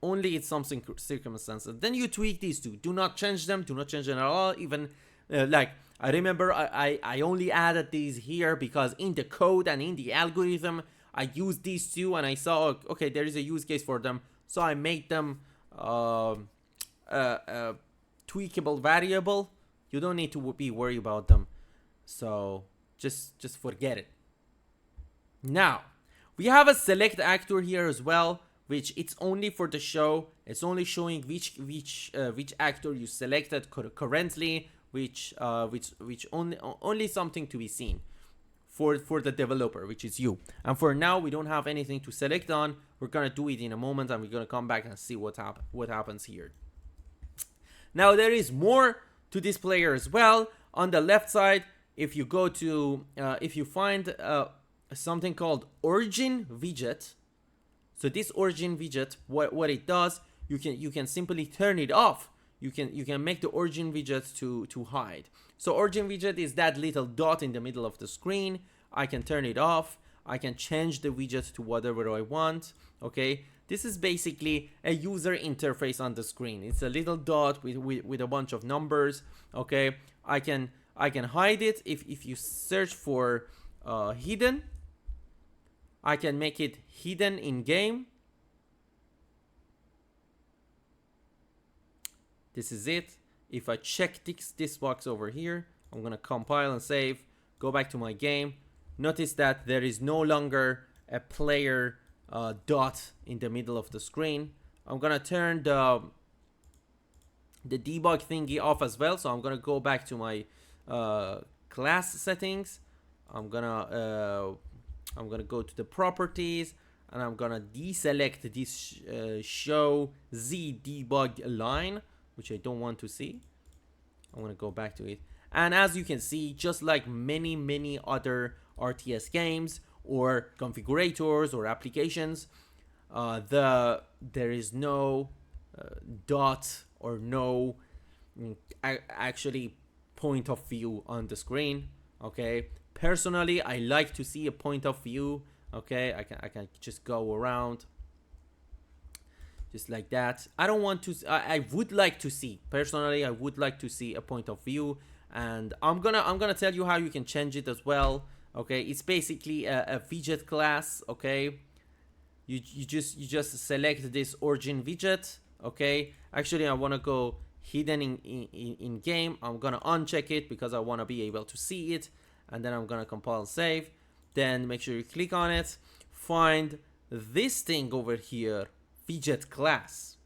only in some circumstances. Then you tweak these two. Do not change them. Do not change them at all. Even like, I remember I only added these here because in the code and in the algorithm, I used these two and I saw, okay, there is a use case for them. So I made them tweakable variable. You don't need to be worried about them. So just forget it. Now, we have a select actor here as well. which it's only for the show. It's only showing which actor you selected currently, which only something to be seen for the developer, which is you. And for now, we don't have anything to select on. We're gonna do it in a moment, and we're gonna come back and see what happens here. Now there is more to this player as well. On the left side, if you go to if you find something called origin widget. So this origin widget, what it does, you can simply turn it off. You can make the origin widget to hide. So origin widget is that little dot in the middle of the screen. I can turn it off. I can change the widget to whatever I want. Okay, this is basically a user interface on the screen. It's a little dot with a bunch of numbers. Okay, I can hide it if you search for hidden. I can make it hidden in game. This is it. If I check this box over here, I'm gonna compile and save, go back to my game. Notice that there is no longer a player dot in the middle of the screen. I'm gonna turn the debug thingy off as well. So I'm gonna go back to my class settings. I'm gonna go to the properties, and I'm gonna deselect this show Z debug line, which I don't want to see. I'm gonna go back to it. And as you can see, just like many other RTS games or configurators or applications, there is no dot or no actually point of view on the screen. Okay, personally, I like to see a point of view. Okay, I can just go around just like that. I don't want to. I would like to see, personally, I would like to see a point of view, and I'm gonna tell you how you can change it as well. Okay, it's basically a widget class. Okay, you just select this origin widget. Okay, actually I want to go hidden in game. I'm gonna uncheck it because I want to be able to see it, and then I'm gonna compile and save. Then make sure you click on it, find this thing over here, widget class.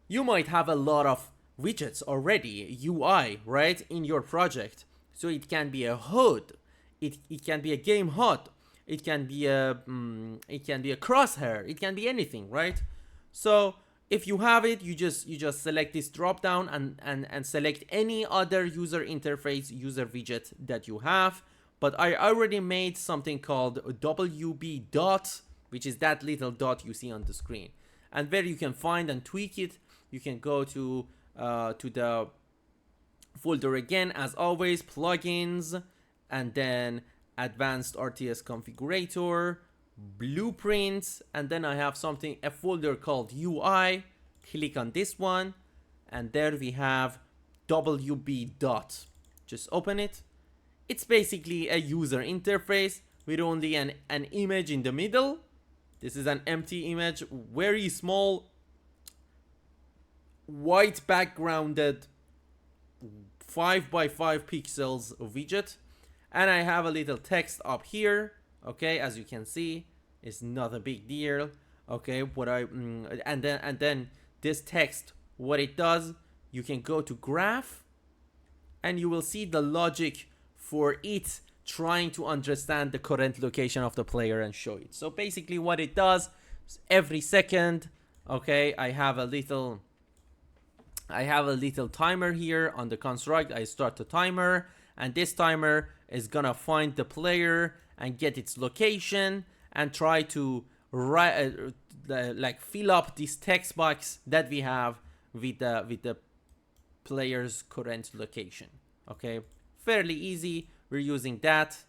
You might have a lot of widgets already, UI, right, in your project. So it can be a HUD, it can be a game HUD, it can be a crosshair, it can be anything, right? So if you have it, you just select this drop down and select any other user interface user widget that you have. But I already made something called WB dot, which is that little dot you see on the screen. And where you can find and tweak it, you can go to the folder again, as always, plugins, and then Advanced RTS Configurator, blueprints, and then I have a folder called UI. Click on this one, and there we have WB dot. Just open it. It's basically a user interface with only an image in the middle. This is an empty image, very small, white backgrounded 5 by 5 pixels widget, and I have a little text up here. Okay, as you can see, it's not a big deal. Okay, and then this text, what it does, you can go to graph, and you will see the logic for it trying to understand the current location of the player and show it. So basically what it does is every second, okay, I have a little timer here on the construct. I start the timer, and this timer is gonna find the player and get its location and try to fill up this text box that we have with the player's current location. Okay, fairly easy. We're using that,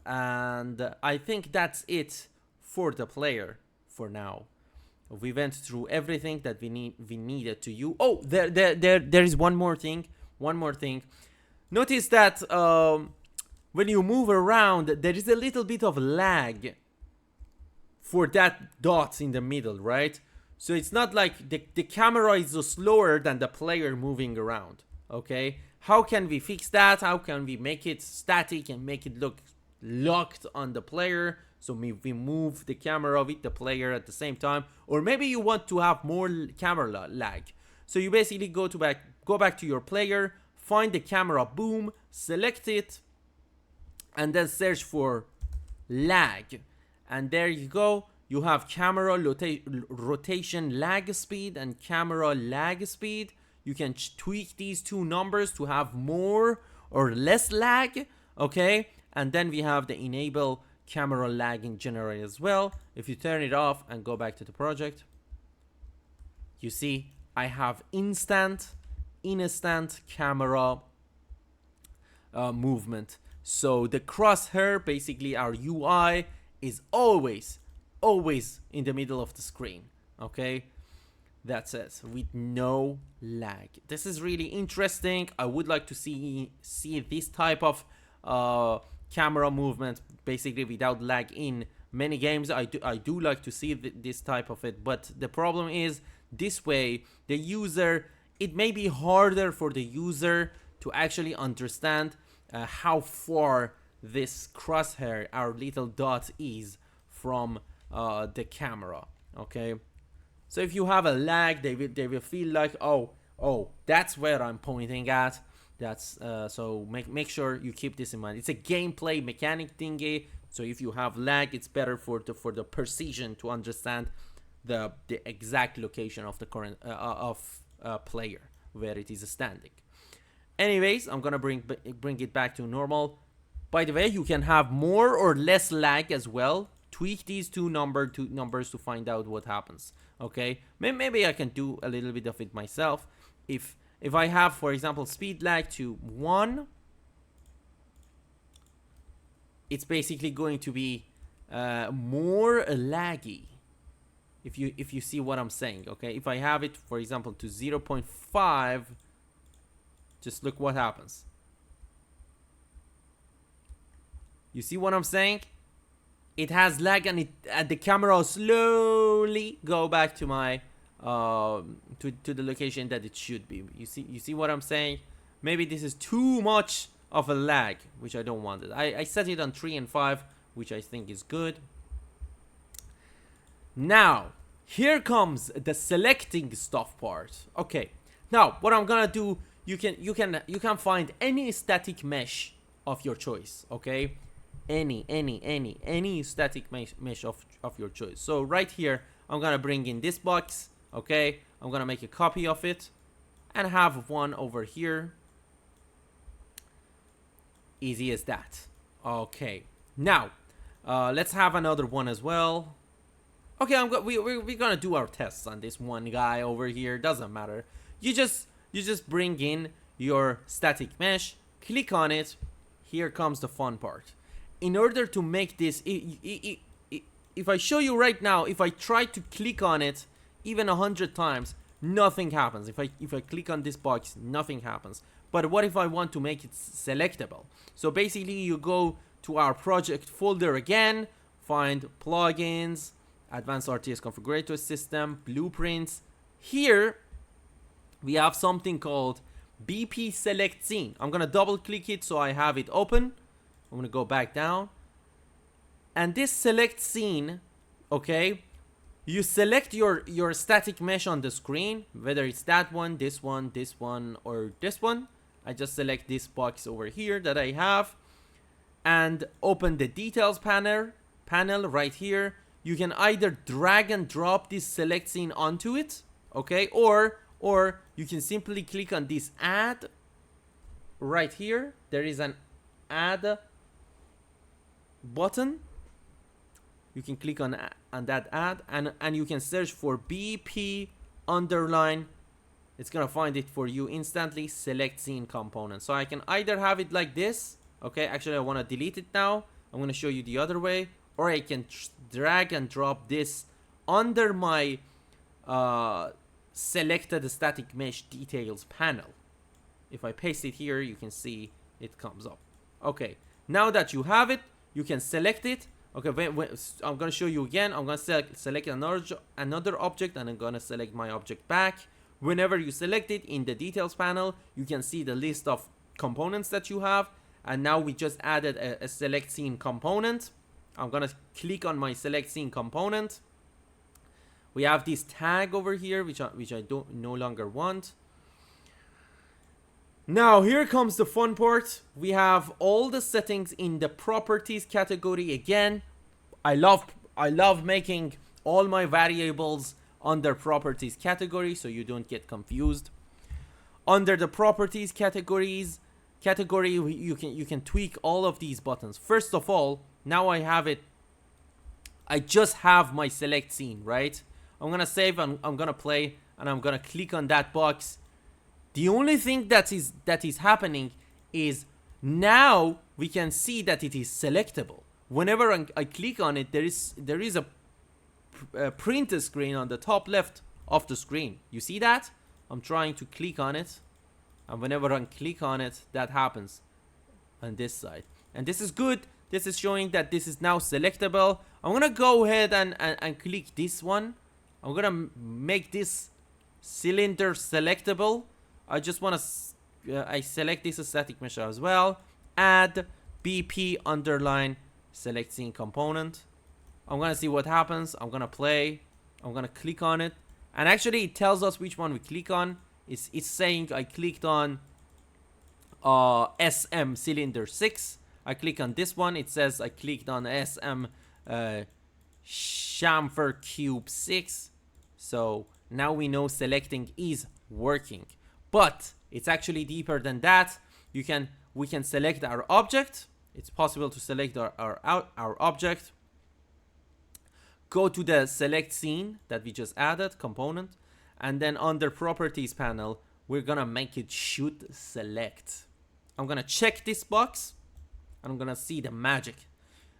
and I think that's it for the player for now. We went through everything that we needed to use. Oh, there is one more thing. Notice that when you move around, there is a little bit of lag for that dot in the middle, right? So it's not like the camera is slower than the player moving around. Okay, how can we fix that? How can we make it static and make it look locked on the player so we move the camera with the player at the same time, or maybe you want to have more camera lag. So you basically go back to your player, find the camera, boom, select it, and then search for lag, and there you go. You have camera rotation lag speed and camera lag speed. You can tweak these two numbers to have more or less lag, okay? And then we have the enable camera lagging generator as well. If you turn it off and go back to the project, you see I have instant camera movement. So the crosshair, basically our UI, is always in the middle of the screen, okay? That's it, with no lag. This is really interesting. I would like to see this type of camera movement, basically without lag, in many games. I do like to see this type of it, but the problem is this way the user, it may be harder for the user to actually understand how far this crosshair, our little dot, is from the camera, okay? So if you have a lag, they will feel like, oh, that's where I'm pointing at. That's so make sure you keep this in mind. It's a gameplay mechanic thingy. So if you have lag, it's better for the precision to understand the exact location of the current player where it is standing. Anyways, I'm gonna bring it back to normal. By the way, you can have more or less lag as well. Tweak these two numbers to find out what happens. Okay, maybe I can do a little bit of it myself. If I have, for example, speed lag to 1, it's basically going to be more laggy. If you see what I'm saying, okay? If I have it, for example, to 0.5, just look what happens. You see what I'm saying? It has lag, and the camera slowly go back to my to the location that it should be. You see what I'm saying? Maybe this is too much of a lag, which I don't want it. I set it on 3 and 5, which I think is good. Now here comes the selecting stuff part. Okay, now what I'm gonna do, you can find any static mesh of your choice, okay? Any static mesh of your choice. So right here, I'm gonna bring in this box, okay? I'm gonna make a copy of it and have one over here. Easy as that. Okay, now let's have another one as well. Okay, we're gonna do our tests on this one guy over here. Doesn't matter. You just bring in your static mesh, click on it. Here comes the fun part. In order to make this, if I show you right now, if I try to click on it even 100 times, nothing happens. If I click on this box, nothing happens. But what if I want to make it selectable? So basically, you go to our project folder again, find plugins, Advanced RTS Configurator System, blueprints. Here we have something called BP Select Scene. I'm gonna double click it so I have it open. I'm gonna go back down, and this select scene, okay, you select your static mesh on the screen, whether it's that one, this one, or this one. I just select this box over here that I have, and open the details panel right here. You can either drag and drop this select scene onto it, okay, or you can simply click on this add right here. There is an add button. You can click on that add, and you can search for BP underline. It's gonna find it for you instantly. Select scene component. So I can either have it like this. Okay, actually I want to delete it now. I'm gonna show you the other way, or I can drag and drop this under my selected static mesh details panel. If I paste it here, you can see it comes up. Okay, now that you have it, you can select it. Okay, I'm gonna show you again. I'm gonna select another object, and I'm gonna select my object back. Whenever you select it in the details panel, you can see the list of components that you have. And now we just added a select scene component. I'm gonna click on my select scene component. We have this tag over here, which I don't no longer want. Now here comes the fun part. We have all the settings in the properties category again. I love making all my variables under properties category so you don't get confused. Under the properties category, you can tweak all of these buttons. First of all, now I have it. I just have my select scene, right? I'm gonna save and I'm gonna play, and I'm gonna click on that box. The only thing that is happening is now we can see that it is selectable. Whenever I click on it, there is a print screen on the top left of the screen. You see that? I'm trying to click on it, and whenever I click on it, that happens on this side. And this is good. This is showing that this is now selectable. I'm gonna go ahead and click this one. I'm gonna make this cylinder selectable. I just want to I select this static measure as well. Add BP underline select scene component. I'm gonna see what happens. I'm gonna play. I'm gonna click on it, and actually it tells us which one we click on. It's saying I clicked on SM cylinder 6. I click on this one. It says I clicked on SM chamfer cube 6. So now we know selecting is working. But it's actually deeper than that. We can select our object. It's possible to select our object. Go to the select scene that we just added, component, and then under properties panel, we're gonna make it should select. I'm gonna check this box, and I'm gonna see the magic.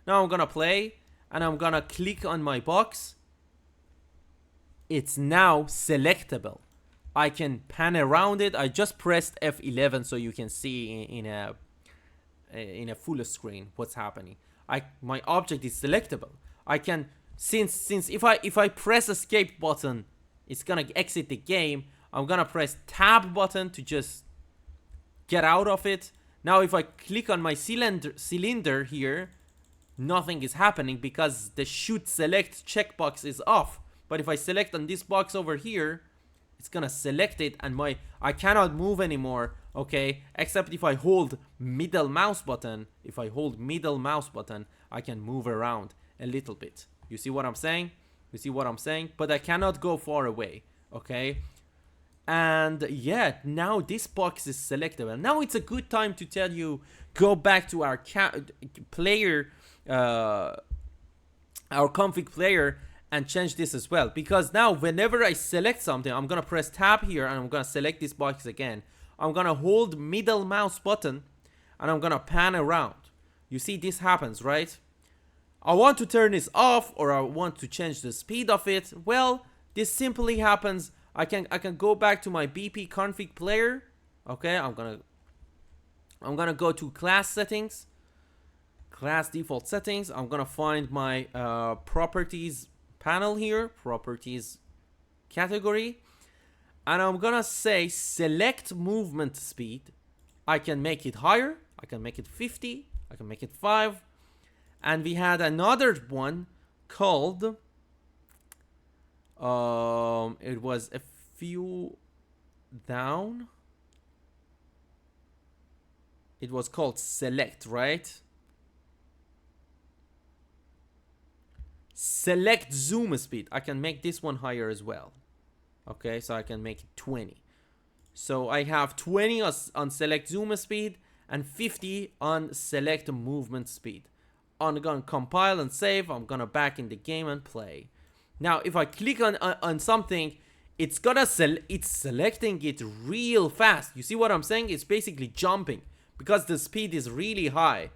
Now I'm gonna play, and I'm gonna click on my box. It's now selectable. I can pan around it. I just pressed F11 so you can see in a full screen what's happening. My object is selectable. I can since if I press escape button, it's gonna exit the game. I'm gonna press tab button to just get out of it. Now if I click on my cylinder here, nothing is happening because the should select checkbox is off. But if I select on this box over here, it's gonna select it, and I cannot move anymore, okay? Except if I hold middle mouse button. If I hold middle mouse button, I can move around a little bit. You see what I'm saying? You see what I'm saying? But I cannot go far away, okay? And yeah, now this box is selectable. Now it's a good time to tell you, go back to our player, our config player, and change this as well, because now whenever I select something, I'm gonna press tab here and I'm gonna select this box again. I'm gonna hold middle mouse button and I'm gonna pan around. You see this happens, right? I want to turn this off, or I want to change the speed of it. Well, this simply happens. I can go back to my BP config player. Okay, I'm gonna go to class settings, class default settings. I'm gonna find my properties panel here, properties category, and I'm gonna say select movement speed. I can make it higher, I can make it 50, I can make it 5, and we had another one called it was a few down. It was called select, right? Select zoom speed. I can make this one higher as well. Okay, so I can make it 20. So I have 20 on select zoom speed and 50 on select movement speed. I'm gonna compile and save. I'm gonna back in the game and play. Now, if I click on something, it's selecting it real fast. You see what I'm saying? It's basically jumping because the speed is really high.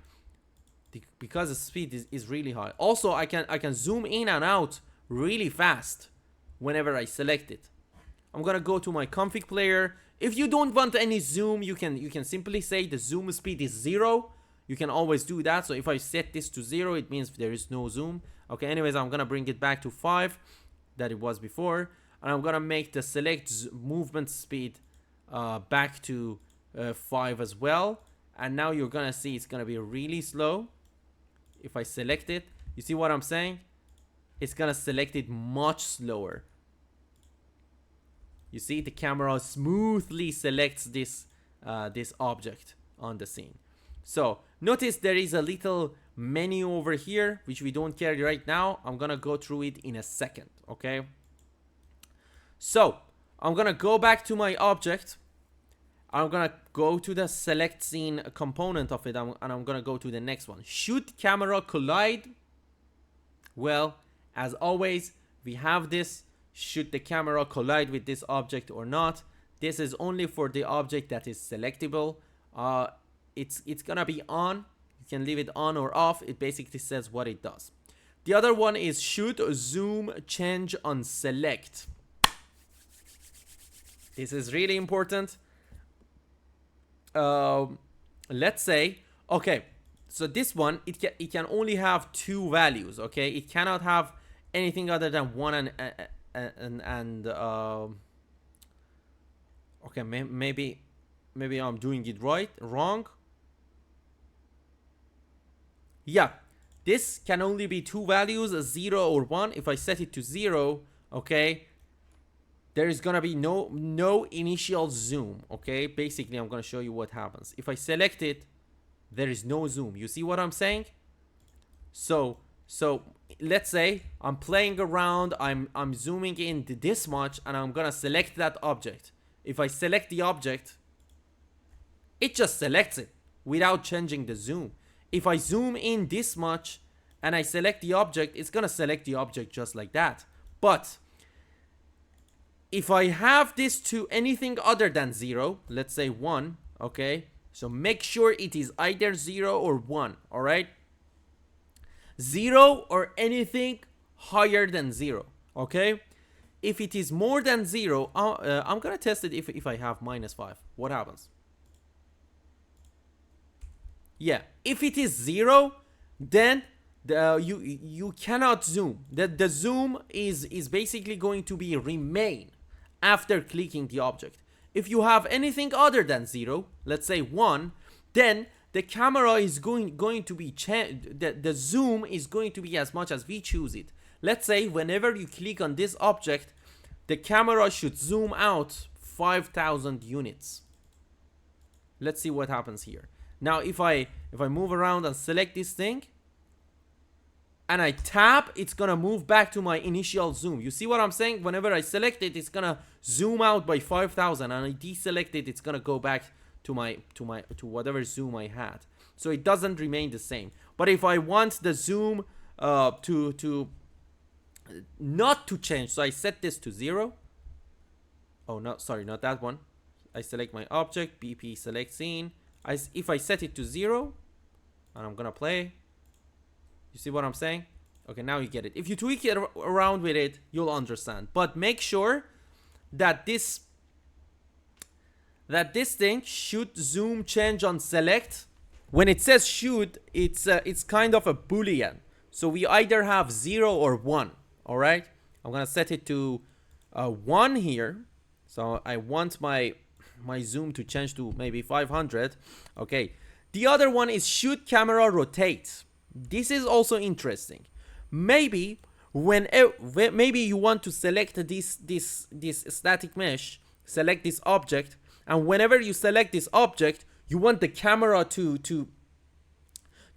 Because the speed is really high. Also, I can zoom in and out really fast whenever I select it. I'm gonna go to my config player. If you don't want any zoom, you can simply say the zoom speed is 0. You can always do that. So if I set this to 0, it means there is no zoom. Okay, anyways, I'm gonna bring it back to 5 that it was before, and I'm gonna make the select movement speed back to 5 as well. And now you're gonna see it's gonna be really slow. If I select it, You see what I'm saying? It's gonna select it much slower. You see, the camera smoothly selects this this object on the scene. So notice there is a little menu over here, which we don't care right now. I'm gonna go through it in a second, okay? So I'm gonna go back to my object. I'm gonna go to the select scene component of it, and I'm gonna go to the next one. Should camera collide? Well, as always, we have this. Should the camera collide with this object or not? This is only for the object that is selectable. It's gonna be on. You can leave it on or off. It basically says what it does. The other one is should zoom change on select. This is really important. Let's say, okay, so this one, it can only have two values, okay? It cannot have anything other than one and okay, maybe I'm doing it wrong. Yeah, this can only be two values, a 0 or 1. If I set it to 0, okay, there is gonna be no initial zoom, okay? Basically, I'm gonna show you what happens. If I select it, there is no zoom. You see what I'm saying? So let's say I'm playing around, I'm zooming in this much, and I'm gonna select that object. If I select the object, it just selects it without changing the zoom. If I zoom in this much and I select the object, it's gonna select the object just like that. But if I have this to anything other than 0, let's say 1, okay? So make sure it is either 0 or 1, alright? 0 or anything higher than 0, okay? If it is more than 0, I'm gonna test it if I have -5. What happens? Yeah, if it is 0, then you cannot zoom. The zoom is basically going to be remain after clicking the object. If you have anything other than 0, let's say 1, then the camera is going to be the zoom is going to be as much as we choose it. Let's say whenever you click on this object, the camera should zoom out 5,000 units. Let's see what happens here. Now if I move around and select this thing and I tap, it's gonna move back to my initial zoom. You see what I'm saying? Whenever I select it, it's gonna zoom out by 5,000, and I deselect it, it's gonna go back to whatever zoom I had. So it doesn't remain the same. But if I want the zoom to not to change, so I set this to 0. Oh no, sorry, not that one. I select my object, BP select scene. If I set it to 0, and I'm gonna play, you see what I'm saying? Okay, now you get it. If you tweak it around with it, you'll understand. But make sure that this thing should zoom change on select. When it says should, it's kind of a boolean. So we either have 0 or 1. All right. I'm gonna set it to 1 here. So I want my zoom to change to maybe 500. Okay. The other one is should camera rotate. This is also interesting. Maybe maybe you want to select this static mesh, select this object, and whenever you select this object, you want the camera to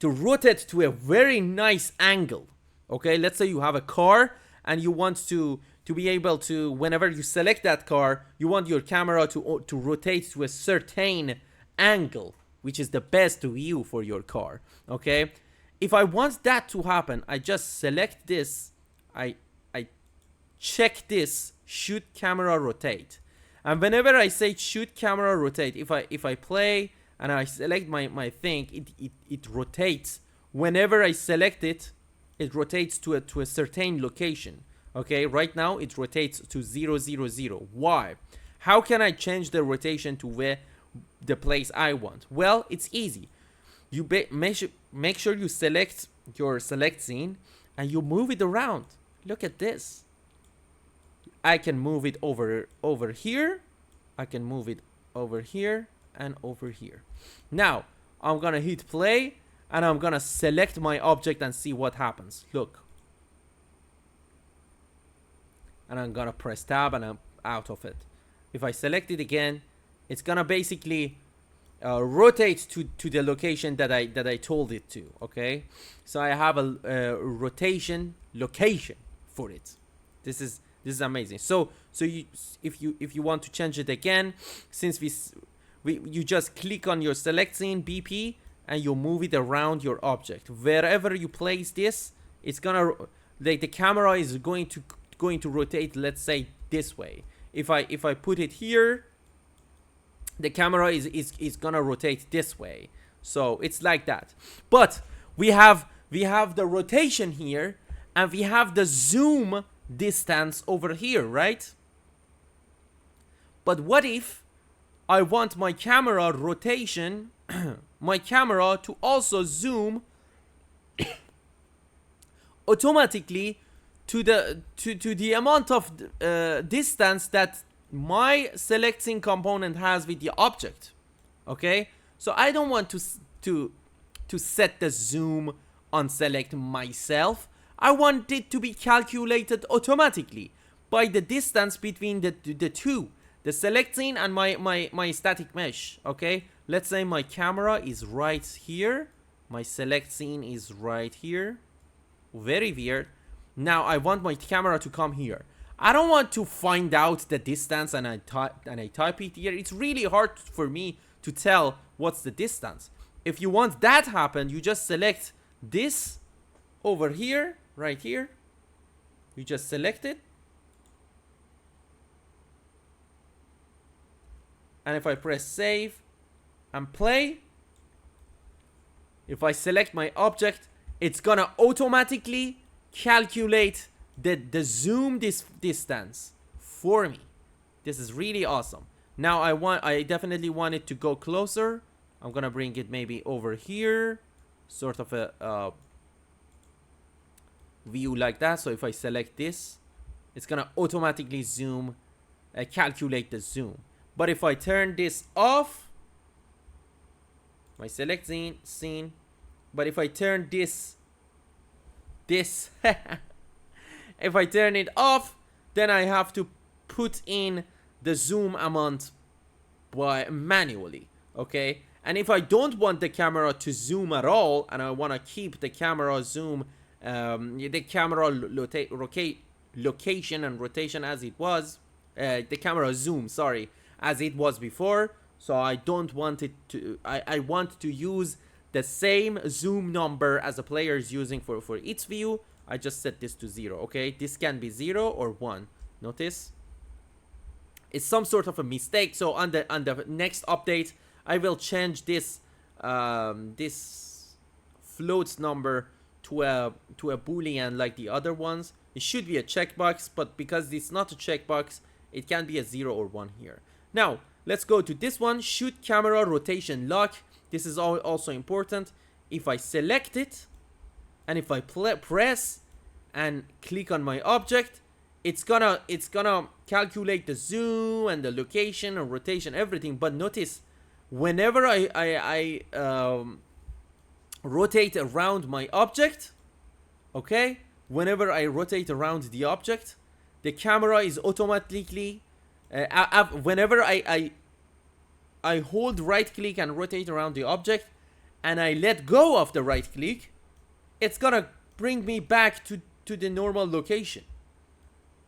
rotate to a very nice angle. Okay, let's say you have a car and you want to be able to, whenever you select that car, you want your camera to rotate to a certain angle, which is the best view for your car. Okay, if I want that to happen, I just select this, I check this should camera rotate, and whenever I say should camera rotate, if I play and I select my thing, it rotates. Whenever I select it, it rotates to a certain location. Okay, right now it rotates to 0, 0, 0. Why? How can I change the rotation to where the place I want? Well, it's easy. You make sure you select your select scene and you move it around. Look at this. I can move it over here. I can move it over here and over here. Now I'm gonna hit play, and I'm gonna select my object and see what happens. Look. And I'm gonna press tab and I'm out of it. If I select it again, it's gonna basically rotate to the location that I told it to. Okay, so I have a rotation location for it. This is amazing. So you, if you want to change it again, since you just click on your select scene BP and you move it around your object. Wherever you place this, it's gonna, like, the camera is going to rotate, let's say this way. If I put it here, the camera is gonna rotate this way. So it's like that. But we have the rotation here, and we have the zoom distance over here, right? But what if I want my camera rotation my camera to also zoom automatically to the amount of distance that my selecting component has with the object. Okay, so I don't want to set the zoom on select myself. I want it to be calculated automatically by the distance between the two, the selecting and my static mesh. Okay, let's say my camera is right here, my select scene is right here. Very weird. Now I want my camera to come here. I don't want to find out the distance and I type it here. It's really hard for me to tell what's the distance. If you want that happen, you just select this over here, right here. You just select it. And if I press save and play, if I select my object, it's gonna automatically calculate the zoom distance for me. This is really awesome. Now I definitely want it to go closer. I'm gonna bring it maybe over here, sort of a view like that. So if I select this, it's gonna automatically zoom, calculate the zoom. But if I turn this off, my select scene, but if I turn this if I turn it off, then I have to put in the zoom amount manually. Okay, and if I don't want the camera to zoom at all, and I want to keep the camera zoom, the camera location and rotation as it was, the camera zoom, sorry, as it was before. So I don't want it to, I want to use the same zoom number as the player is using for its view. I just set this to 0. Okay, this can be 0 or 1. Notice it's some sort of a mistake. So on the next update, I will change this this floats number to a boolean like the other ones. It should be a checkbox, but because it's not a checkbox, it can be a 0 or 1 here. Now let's go to this one, shoot camera rotation lock. This is also important. If I select it and if I press and click on my object, it's gonna calculate the zoom and the location and rotation, everything. But notice, whenever I rotate around my object, okay, whenever I rotate around the object, the camera is automatically whenever I hold right click and rotate around the object, and I let go of the right click, it's gonna bring me back to the normal location.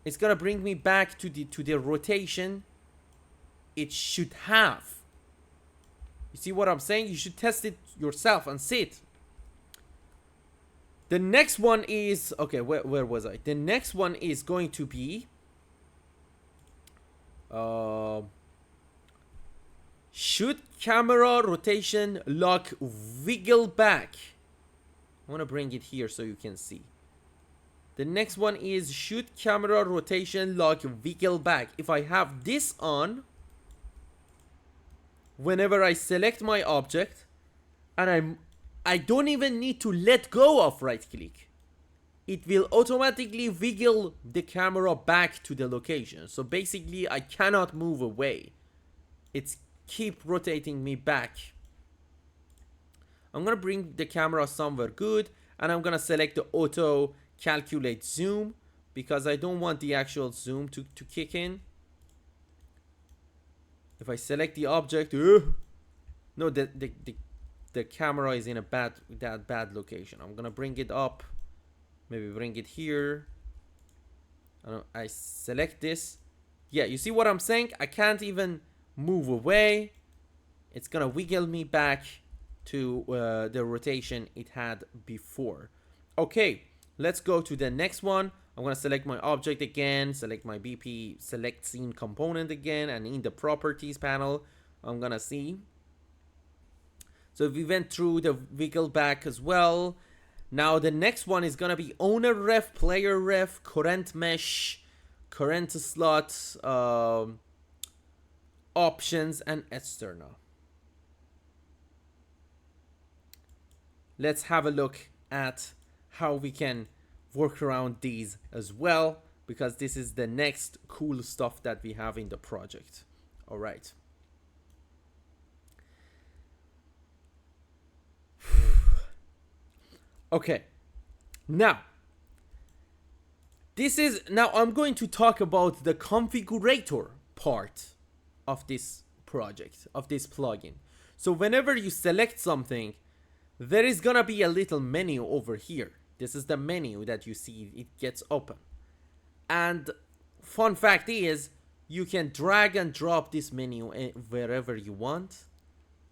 It's gonna bring me back to the rotation it should have. You see what I'm saying? You should test it yourself and see it. The next one is, okay, where was I? The next one is going to be should camera rotation lock wiggle back. I want to bring it here so you can see. The next one is should camera rotation lock wiggle back. If I have this on, whenever I select my object and I don't even need to let go of right click, it will automatically wiggle the camera back to the location. So basically I cannot move away. It's keep rotating me back. I'm gonna bring the camera somewhere good, and I'm gonna select the auto calculate zoom because I don't want the actual zoom to kick in. If I select the object, no, the camera is in a bad location. I'm gonna bring it up, maybe bring it here. I select this. Yeah, you see what I'm saying? I can't even move away. It's gonna wiggle me back to the rotation it had before. Okay, let's go to the next one. I'm gonna select my object again, select my BP select scene component again, and in the properties panel, I'm gonna see. So we went through the wiggle back as well. Now the next one is gonna be owner ref, player ref, current mesh, current slot, options, and external. Let's have a look at how we can work around these as well, because this is the next cool stuff that we have in the project. All right. Okay. Now I'm going to talk about the configurator part of this project, of this plugin. So whenever you select something, there is gonna be a little menu over here. This is the menu that you see, it gets open. And fun fact is, you can drag and drop this menu wherever you want.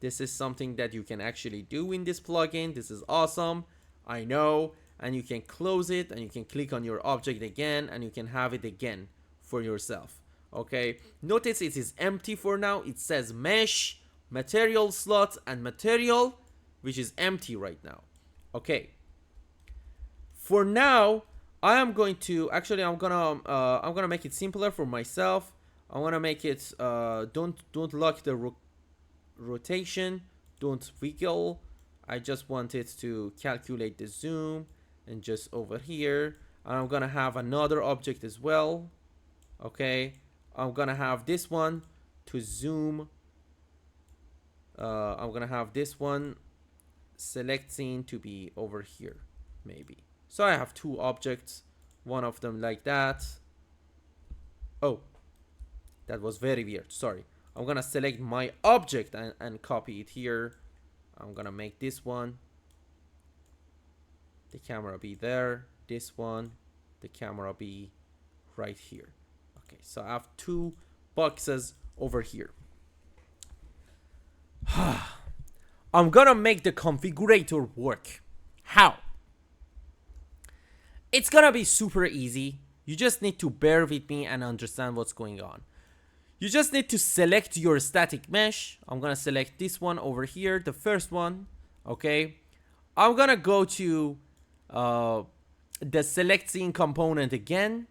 This is something that you can actually do in this plugin. This is awesome, I know. And you can close it, and you can click on your object again, and you can have it again for yourself. Okay, notice it is empty for now. It says mesh, material slot, and material, which is empty right now. Okay, for now I am going to actually I'm gonna make it simpler for myself. I want to make it don't lock the rotation, don't wiggle. I just want it to calculate the zoom, and just over here, and I'm gonna have another object as well. Okay, I'm gonna have this one to zoom. I'm gonna have this one select scene to be over here, maybe. So I have two objects, one of them like that. Oh, that was very weird, sorry. I'm gonna select my object and copy it here. I'm gonna make this one, the camera be there, this one, the camera be right here. Okay, so I have two boxes over here. I'm gonna make the configurator work. How? It's gonna be super easy. You just need to bear with me and understand what's going on. You just need to select your static mesh. I'm gonna select this one over here, the first one. Okay, I'm gonna go to the select scene component again.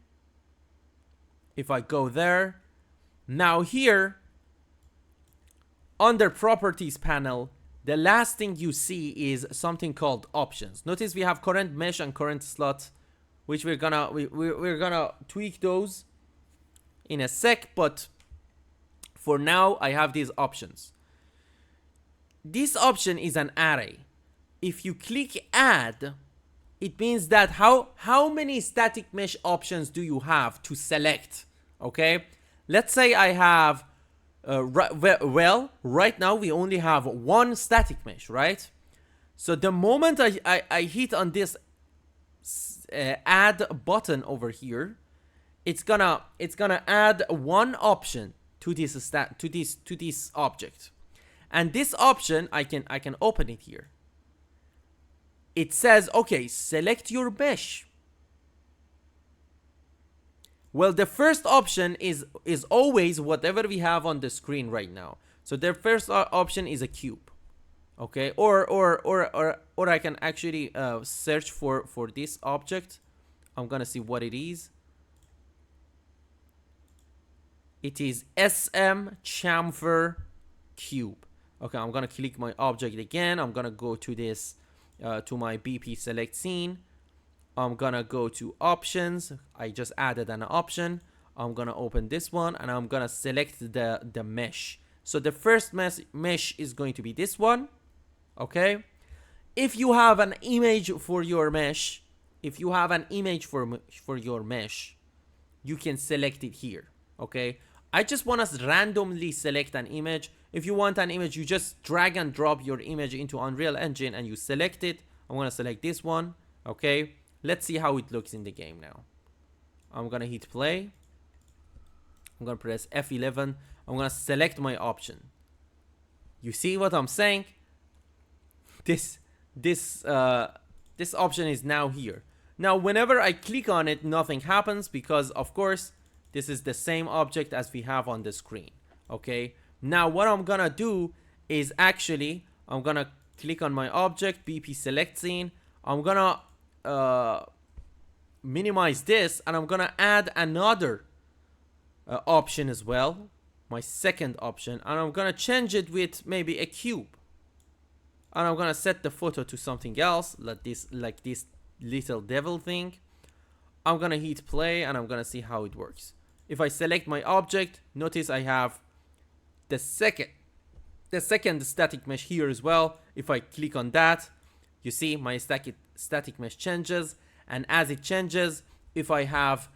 If I go there, now here under properties panel, the last thing you see is something called options. Notice we have current mesh and current slot, which we're gonna tweak those in a sec, but for now I have these options. This option is an array. If you click add, it means that how many static mesh options do you have to select? Okay, let's say I have right now we only have one static mesh, right? So the moment I hit on this add button over here, it's gonna add one option to this object, and this option I can open it here. It says, okay, select your mesh. Well, the first option is always whatever we have on the screen right now. So the first option is a cube. Okay, or I can actually search for this object. I'm gonna see what it is. It is SM chamfer cube. Okay, I'm gonna click my object again. I'm gonna go to this to my BP select scene. I'm gonna go to options. I just added an option. I'm gonna open this one, and I'm gonna select the mesh. So the first mesh is going to be this one. Okay, if you have an image for your mesh, if you have an image for your mesh, you can select it here. Okay, I just want to randomly select an image. If you want an image, you just drag and drop your image into Unreal Engine and you select it. I'm gonna select this one. Okay, let's see how it looks in the game now. I'm gonna hit play. I'm gonna press F11. I'm gonna select my option. You see what I'm saying? This option is now here. Now whenever I click on it, nothing happens because of course this is the same object as we have on the screen. Okay, now what I'm gonna do is actually I'm gonna click on my object, BP select scene. I'm gonna minimize this and I'm gonna add another option as well, my second option, and I'm gonna change it with maybe a cube, and I'm gonna set the photo to something else like this little devil thing. I'm gonna hit play and I'm gonna see how it works. If I select my object, notice I have the second static mesh here as well. If I click on that, you see my static mesh changes, and as it changes, if I have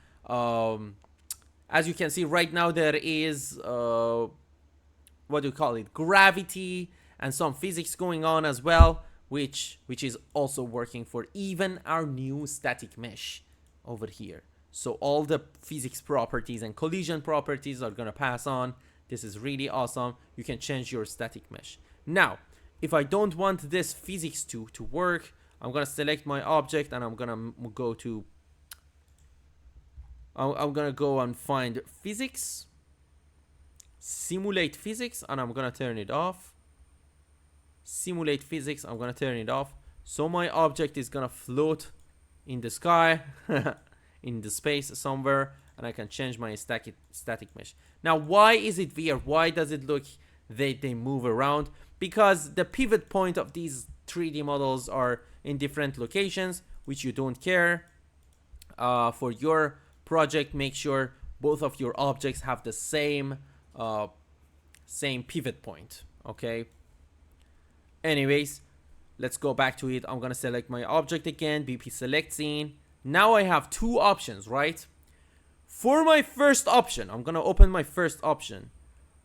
as you can see right now, there is what do you call it, gravity and some physics going on as well, which is also working for even our new static mesh over here. So all the physics properties and collision properties are gonna pass on. This is really awesome. You can change your static mesh. Now if I don't want this physics to work, I'm gonna select my object and I'm gonna go to I'm gonna go and find physics, simulate physics, and I'm gonna turn it off. Simulate physics, I'm gonna turn it off. So my object is gonna float in the sky, in the space somewhere, and I can change my static mesh. Now, why is it weird? Why does it look they move around? Because the pivot point of these 3D models are in different locations, which you don't care. For your project, make sure both of your objects have the same pivot point. Okay, anyways, let's go back to it. I'm gonna select my object again, BP select scene. Now I have two options, right? For my first option, I'm gonna open my first option.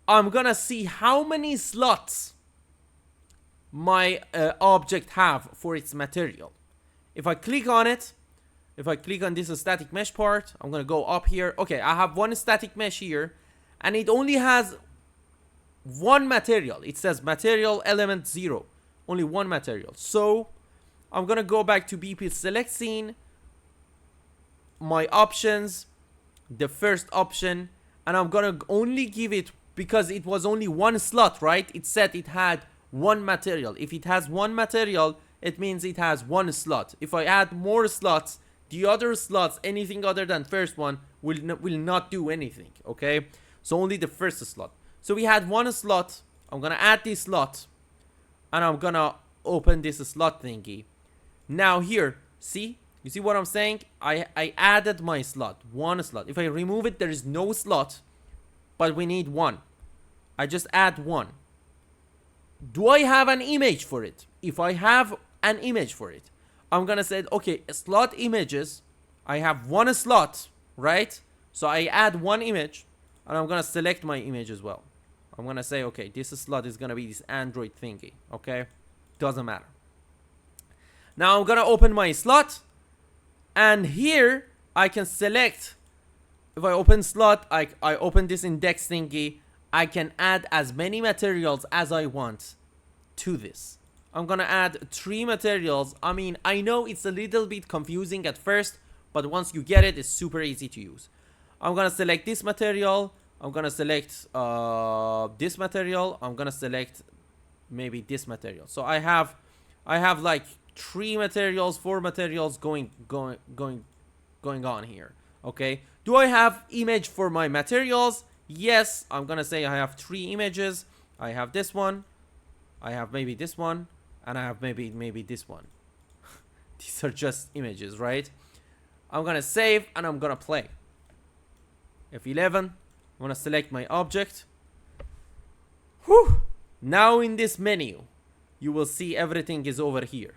I'm gonna see how many slots my object have for its material. If I click on it, if I click on this static mesh part, I'm gonna go up here. Okay, I have one static mesh here, and it only has one material. It says material element 0, only one material. So I'm gonna go back to BP select scene, my options, the first option, and I'm gonna only give it, because it was only one slot, right? It said it had one material. If it has one material, it means it has one slot. If I add more slots, the other slots, anything other than first one, will not do anything. Okay, so only the first slot. So we had one slot. I'm gonna add this slot, and I'm gonna open this slot thingy. Now here, see, you see what I'm saying? I added my slot, one slot. If I remove it, there is no slot, but we need one. I just add one. Do I have an image for it? If I have an image for it, I'm gonna say, okay, slot images. I have one slot, right? So I add one image, and I'm gonna select my image as well. I'm gonna say, okay, this slot is gonna be this Android thingy. Okay, doesn't matter. Now I'm gonna open my slot, and here I can select. If I open slot, I open this index thingy. I can add as many materials as I want to this. I'm gonna add 3 materials. I mean, I know it's a little bit confusing at first, but once you get it, it's super easy to use. I'm gonna select this material. I'm gonna select this material. I'm gonna select maybe this material. So I have like 3 materials, 4 materials going on here. Okay. Do I have image for my materials? Yes. I'm gonna say I have 3 images. I have this one. I have maybe this one. And I have maybe this one. These are just images, right? I'm gonna save and I'm gonna play. F11. I'm gonna select my object. Whew. Now in this menu, you will see everything is over here.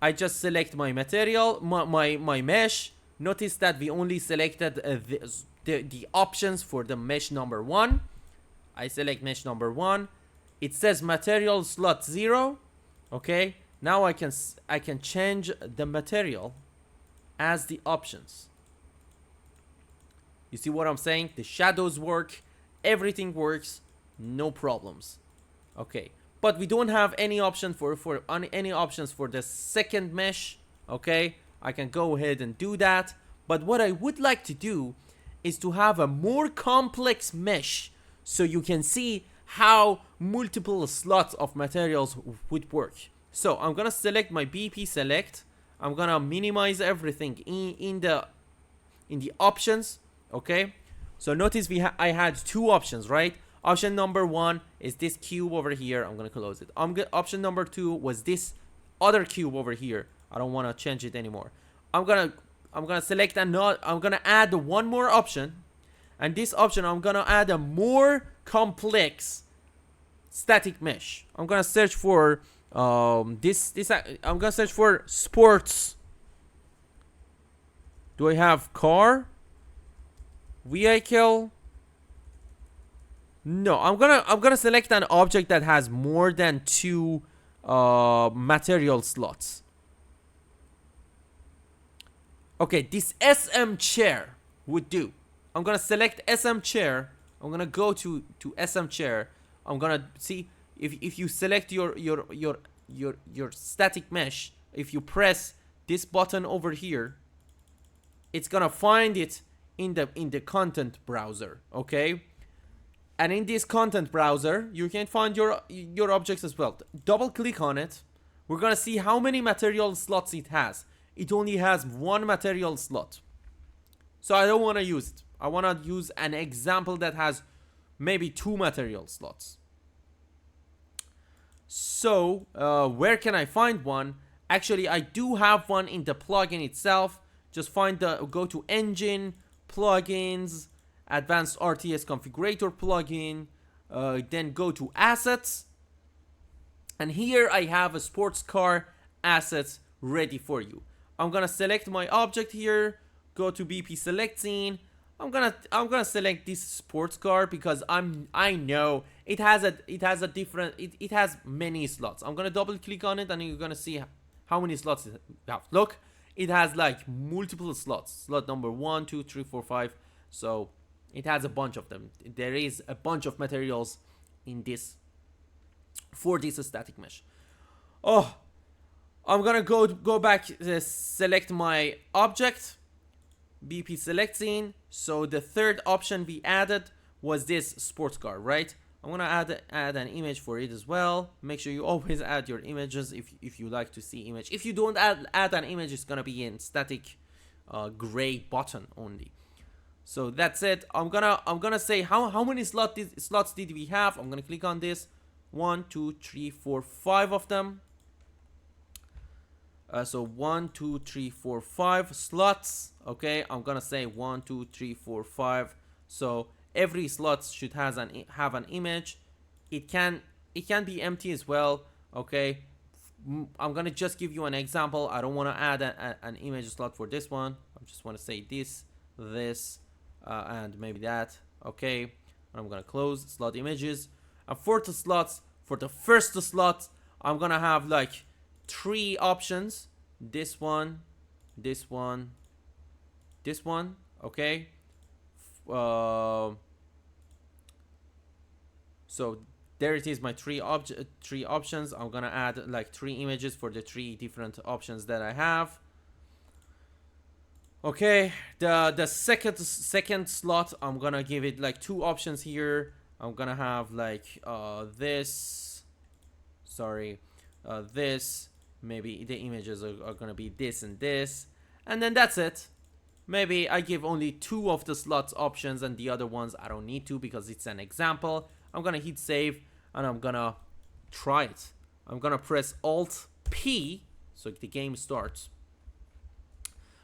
I just select my material, my mesh. Notice that we only selected the options for the mesh number 1. I select mesh number 1. It says material slot 0. Okay, now I can change the material as the options. You see what I'm saying? The shadows work, everything works, no problems. Okay, but we don't have any option for any options for the second mesh. Okay, I can go ahead and do that. But what I would like to do is to have a more complex mesh, so you can see how multiple slots of materials would work. So I'm gonna select my BP select. I'm gonna minimize everything in the options. Okay, so notice I had two options, right? Option number 1 is this cube over here. I'm gonna close it. Option number 2 was this other cube over here. I don't want to change it anymore. I'm gonna select another. I'm gonna add one more option, and this option I'm gonna add a more complex static mesh. I'm gonna search for I'm gonna search for sports. Do I have car? Vehicle? No, I'm gonna select an object that has more than 2 material slots. Okay, this SM chair would do. I'm gonna select SM chair. I'm gonna go to SM chair. I'm gonna see if you select your static mesh. If you press this button over here, it's gonna find it in the content browser. Okay, and in this content browser you can find your objects as well. Double click on it. We're gonna see how many material slots it has. It only has 1 material slot, so I don't want to use it. I want to use an example that has maybe 2 material slots. So where can I find one? Actually, I do have one in the plugin itself. Just go to engine, plugins, Advanced RTS Configurator plugin, then go to assets, and here I have a sports car assets ready for you. I'm gonna select my object here, go to BP select scene. I'm gonna select this sports car because I know it has many slots. I'm gonna double click on it and you're gonna see how many slots it have. Look, it has like multiple slots. Slot number 1, 2, 3, 4, 5. So it has a bunch of them. There is a bunch of materials in this for this static mesh. Oh, I'm gonna go back, select my object, BP select scene. So the third option we added was this sports car, right? I'm gonna add an image for it as well. Make sure you always add your images if you like to see image. If you don't add an image, it's gonna be in static gray button only. So that's it. I'm gonna say how many slots did we have. I'm gonna click on this. 1, 2, 3, 4, 5 of them. So 1, 2, 3, 4, 5 slots. Okay, I'm gonna say 1, 2, 3, 4, 5. So every slot should have an image. It can be empty as well. Okay, I'm gonna just give you an example. I don't want to add an image slot for this one. I just want to say this, and maybe that. Okay, I'm gonna close slot images. And for the slots, for the first slot, I'm gonna have like 3 options. This one, this one, this one. Okay. So there it is, my 3 options. I'm gonna add like 3 images for the 3 different options that I have. Okay, the second slot, I'm gonna give it like 2 options here. I'm gonna have like this. Sorry, this. Maybe the images are gonna be this and this, and then that's it. Maybe I give only 2 of the slots options, and the other ones I don't need to because it's an example. I'm gonna hit save and I'm gonna try it. I'm gonna press Alt P so the game starts.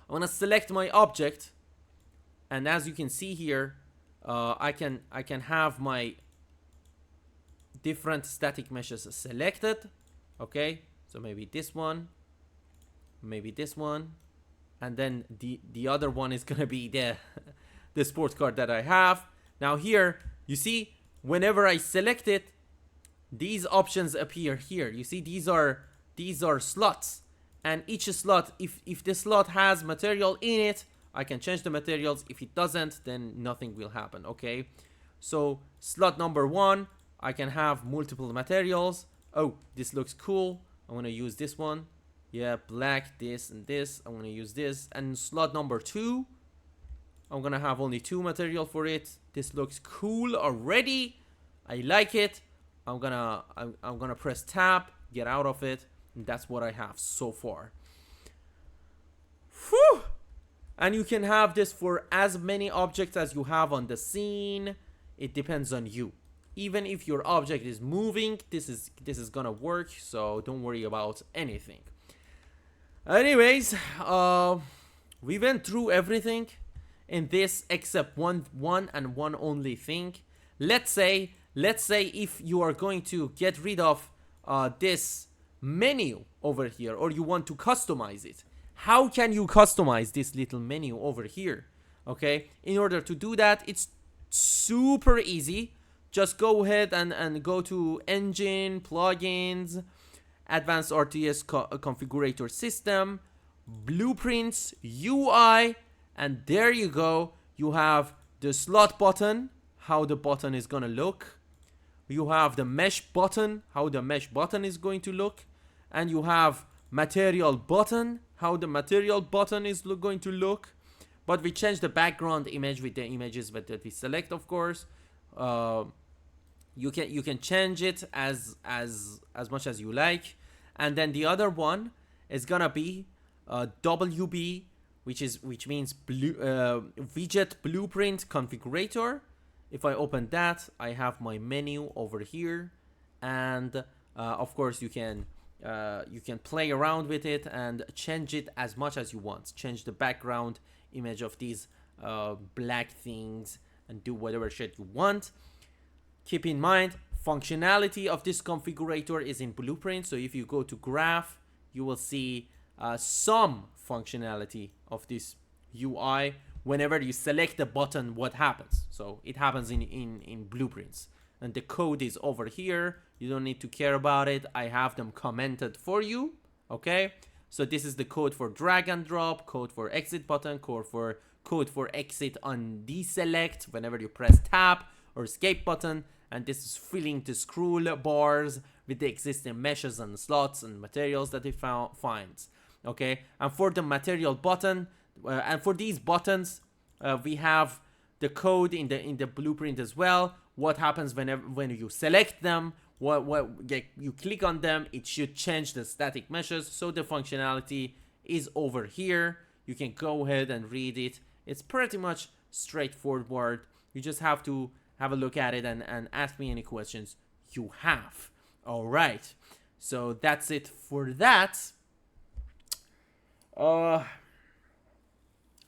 I'm gonna select my object, and as you can see here, I can have my different static meshes selected. Okay, so maybe this one, maybe this one, and then the other one is gonna be the the sports card that I have. Now here you see, whenever I select it, these options appear here. You see, these are slots, and each slot, if the slot has material in it, I can change the materials. If it doesn't, then nothing will happen. Okay, so slot number 1, I can have multiple materials. Oh, this looks cool. I'm gonna use this one. Yeah, black, this and this. I'm gonna use this. And slot number 2, I'm gonna have only 2 material for it. This looks cool already. I like it. I'm gonna press tab, get out of it, and that's what I have so far. Whew! And you can have this for as many objects as you have on the scene. It depends on you. Even if your object is moving, this is gonna work, so don't worry about anything. Anyways, we went through everything in this except one and one only thing. Let's say if you are going to get rid of this menu over here, or you want to customize it. How can you customize this little menu over here? Okay, in order to do that, it's super easy. Just go ahead and go to Engine, Plugins, Advanced RTS Configurator System, Blueprints, UI, and there you go. You have the slot button, how the button is gonna look. You have the mesh button, how the mesh button is going to look. And you have material button, how the material button is going to look. But we change the background image with the images that we select, of course. You can change it as much as you like. And then the other one is gonna be WB, which means widget blueprint configurator. If I open that, I have my menu over here, and of course you can play around with it and change it as much as you want. Change the background image of these black things and do whatever shit you want. Keep in mind, functionality of this configurator is in Blueprint, so if you go to graph, you will see some functionality of this UI. Whenever you select the button, what happens? So it happens in Blueprints, and the code is over here. You don't need to care about it. I have them commented for you. Okay, so this is the code for drag and drop, code for exit button, code for exit on deselect whenever you press tab or escape button, and this is filling the scroll bars with the existing meshes and slots and materials that it finds. Okay, and for the material button, and for these buttons, we have the code in the blueprint as well. What happens when you select them? You click on them, it should change the static meshes. So the functionality is over here. You can go ahead and read it. It's pretty much straightforward. You just have to have a look at it and ask me any questions you have. All right, so that's it for that. Oh,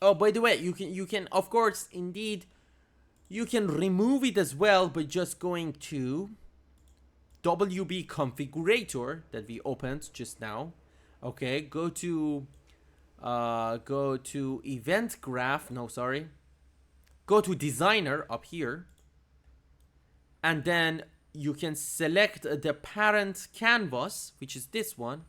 by the way, you can of course, indeed, you can remove it as well by just going to WB configurator that we opened just now. Okay, go to event graph. No, sorry. Go to designer up here, and then you can select the parent canvas, which is this one,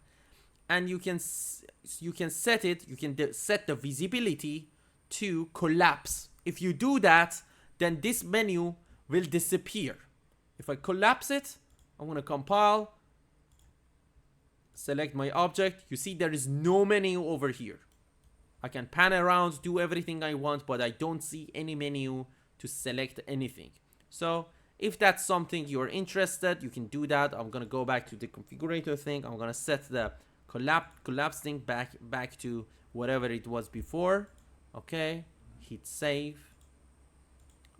and you can set the visibility to collapse. If you do that, then this menu will disappear. If I collapse it, I'm gonna compile, select my object. You see there is no menu over here. I can pan around, do everything I want, but I don't see any menu to select anything. So if that's something you're interested, you can do that. I'm gonna go back to the configurator thing. I'm gonna set the collapse thing back to whatever it was before. Okay, hit save.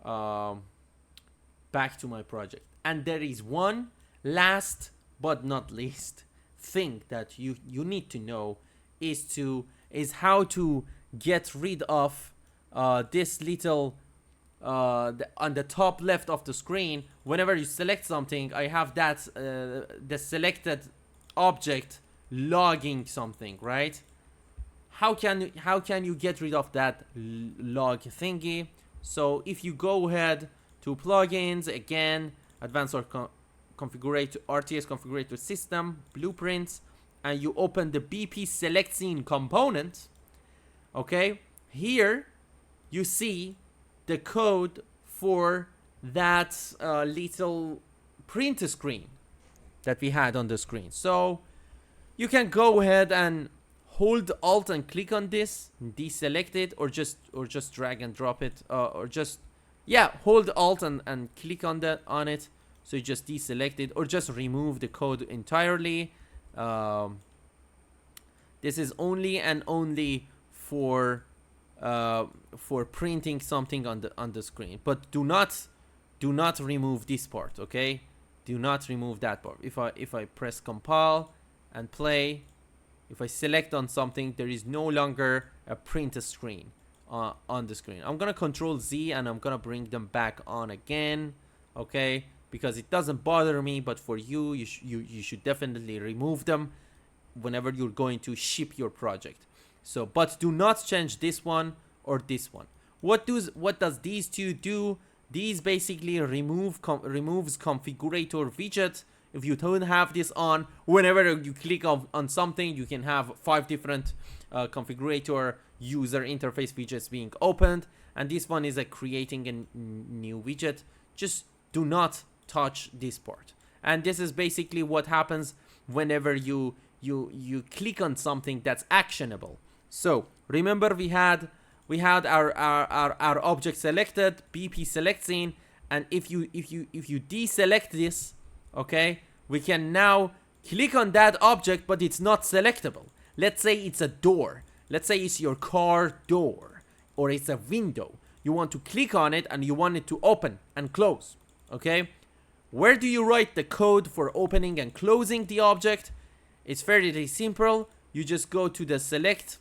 Back to my project. And there is one last but not least thing that you need to know is how to get rid of this little on the top left of the screen. Whenever you select something, I have that the selected object logging something, right? how can you get rid of that log thingy? So if you go ahead to plugins again, Advanced Configurator RTS Configurator System, Blueprints, and you open the BP Select Scene component, okay, here you see the code for that little print screen that we had on the screen. So you can go ahead and hold Alt and click on this, deselect it, or just drag and drop it, or just, yeah, hold Alt and click on it. So you just deselect it, or just remove the code entirely. This is only and only for printing something on the screen. But do not remove this part, okay? Do not remove that part. If I press compile and play, if I select on something, there is no longer a print screen on the screen. I'm gonna Control Z and I'm gonna bring them back on again, okay? Because it doesn't bother me, but for you, you should definitely remove them whenever you're going to ship your project. So, but do not change this one or this one. What does these two do? These basically removes configurator widget. If you don't have this on, whenever you click on something, you can have 5 different configurator user interface widgets being opened, and this one is creating a new widget. Just do not touch this part. And this is basically what happens whenever you click on something that's actionable. So remember, we had our object selected, BP select scene, and if you deselect this, okay, we can now click on that object, but it's not selectable. Let's say it's a door. Let's say it's your car door, or it's a window. You want to click on it and you want it to open and close, okay? Where do you write the code for opening and closing the object? It's fairly simple. You just go to the select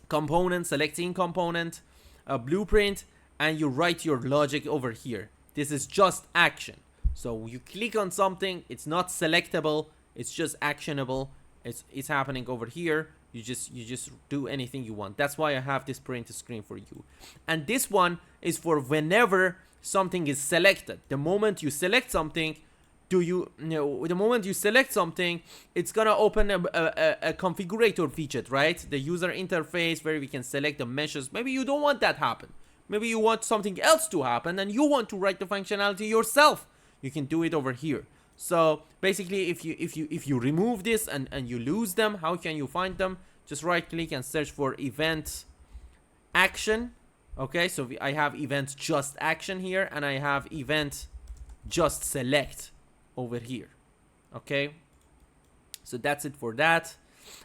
component, selecting component, blueprint, and you write your logic over here. This is just action. So you click on something, it's not selectable, it's just actionable. It's happening over here. You just do anything you want. That's why I have this print screen for you. And this one is for whenever something is selected. The moment you select something, the moment you select something, it's gonna open a configurator widget, right? The user interface where we can select the meshes. Maybe you don't want that happen. Maybe you want something else to happen and you want to write the functionality yourself. You can do it over here. So basically, if you remove this and you lose them, how can you find them? Just right click and search for event action. Okay, so I have event just action here, and I have event just select over here. Okay, so that's it for that.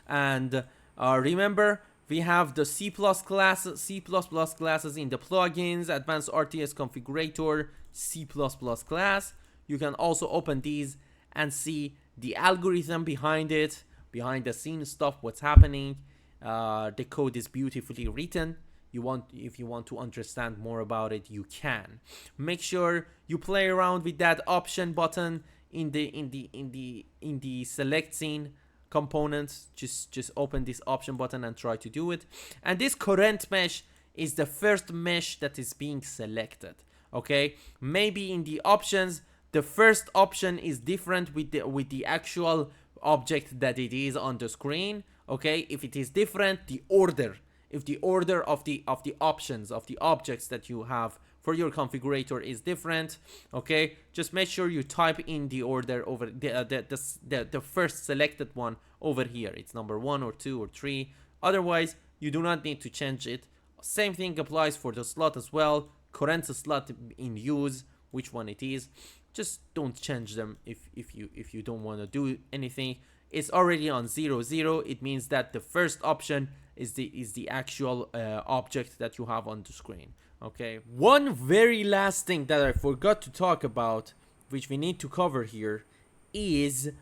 And remember, we have the C++ classes in the plugins, Advanced RTS Configurator C++ class. You can also open these and see the algorithm behind it, behind the scene stuff, what's happening. The code is beautifully written. If you want to understand more about it, you can. Make sure you play around with that option button in the select scene components. Just open this option button and try to do it. And this current mesh is the first mesh that is being selected. Okay, maybe in the options, the first option is different with the actual object that it is on the screen. Okay, if it is different, if the order of the options of the objects that you have for your configurator is different, okay, just make sure you type in the order over the first selected one over here. It's number 1 or 2 or 3. Otherwise, you do not need to change it. Same thing applies for the slot as well. Current slot in use, which one it is. Just don't change them if you don't want to do anything. It's already on 0, 0. It means that the first option is the actual object that you have on the screen. Okay, one very last thing that I forgot to talk about, which we need to cover here, is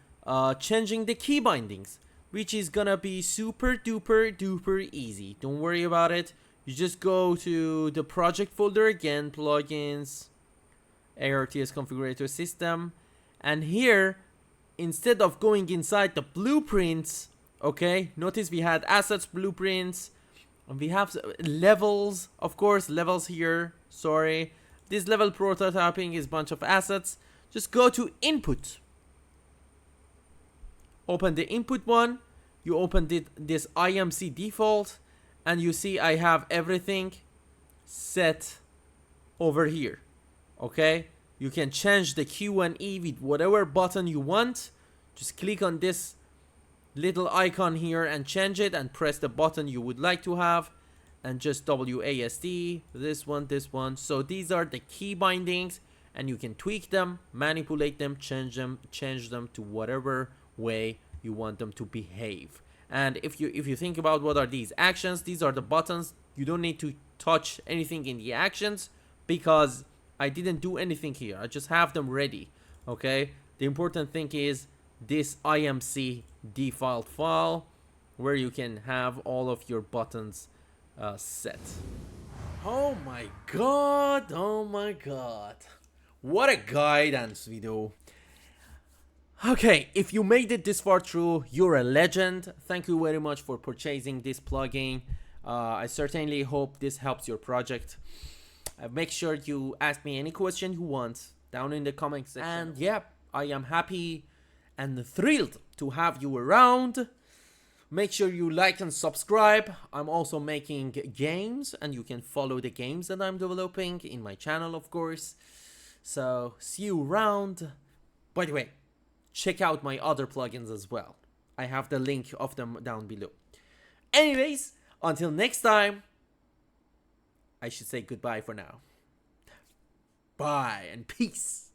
changing the key bindings, which is gonna be super duper easy. Don't worry about it. You just go to the project folder again, plugins, RTS Configurator System, and here, instead of going inside the blueprints, Okay, notice we had assets, blueprints, and we have levels, of course, levels here. Sorry, this level prototyping is a bunch of assets. Just go to input, open the input one, you open this IMC default, and you see I have everything set over here. Okay, you can change the Q and E with whatever button you want. Just click on this little icon here and change it, and press the button you would like to have, and just WASD, this one. So these are the key bindings, and you can tweak them, manipulate them, change them to whatever way you want them to behave. And if you think about what are these actions, these are the buttons. You don't need to touch anything in the actions because I didn't do anything here. I just have them ready. Okay, the important thing is this IMC default file where you can have all of your buttons set. Oh my god, what a guidance video. Okay, if you made it this far through, you're a legend. Thank you very much for purchasing this plugin. I certainly hope this helps your project. Make sure you ask me any question you want down in the comment section. And yeah, I am happy and thrilled to have you around. Make sure you like and subscribe. I'm also making games, and you can follow the games that I'm developing in my channel, of course. So see you around. By the way, check out my other plugins as well. I have the link of them down below. Anyways, until next time, I should say goodbye for now. Bye and peace.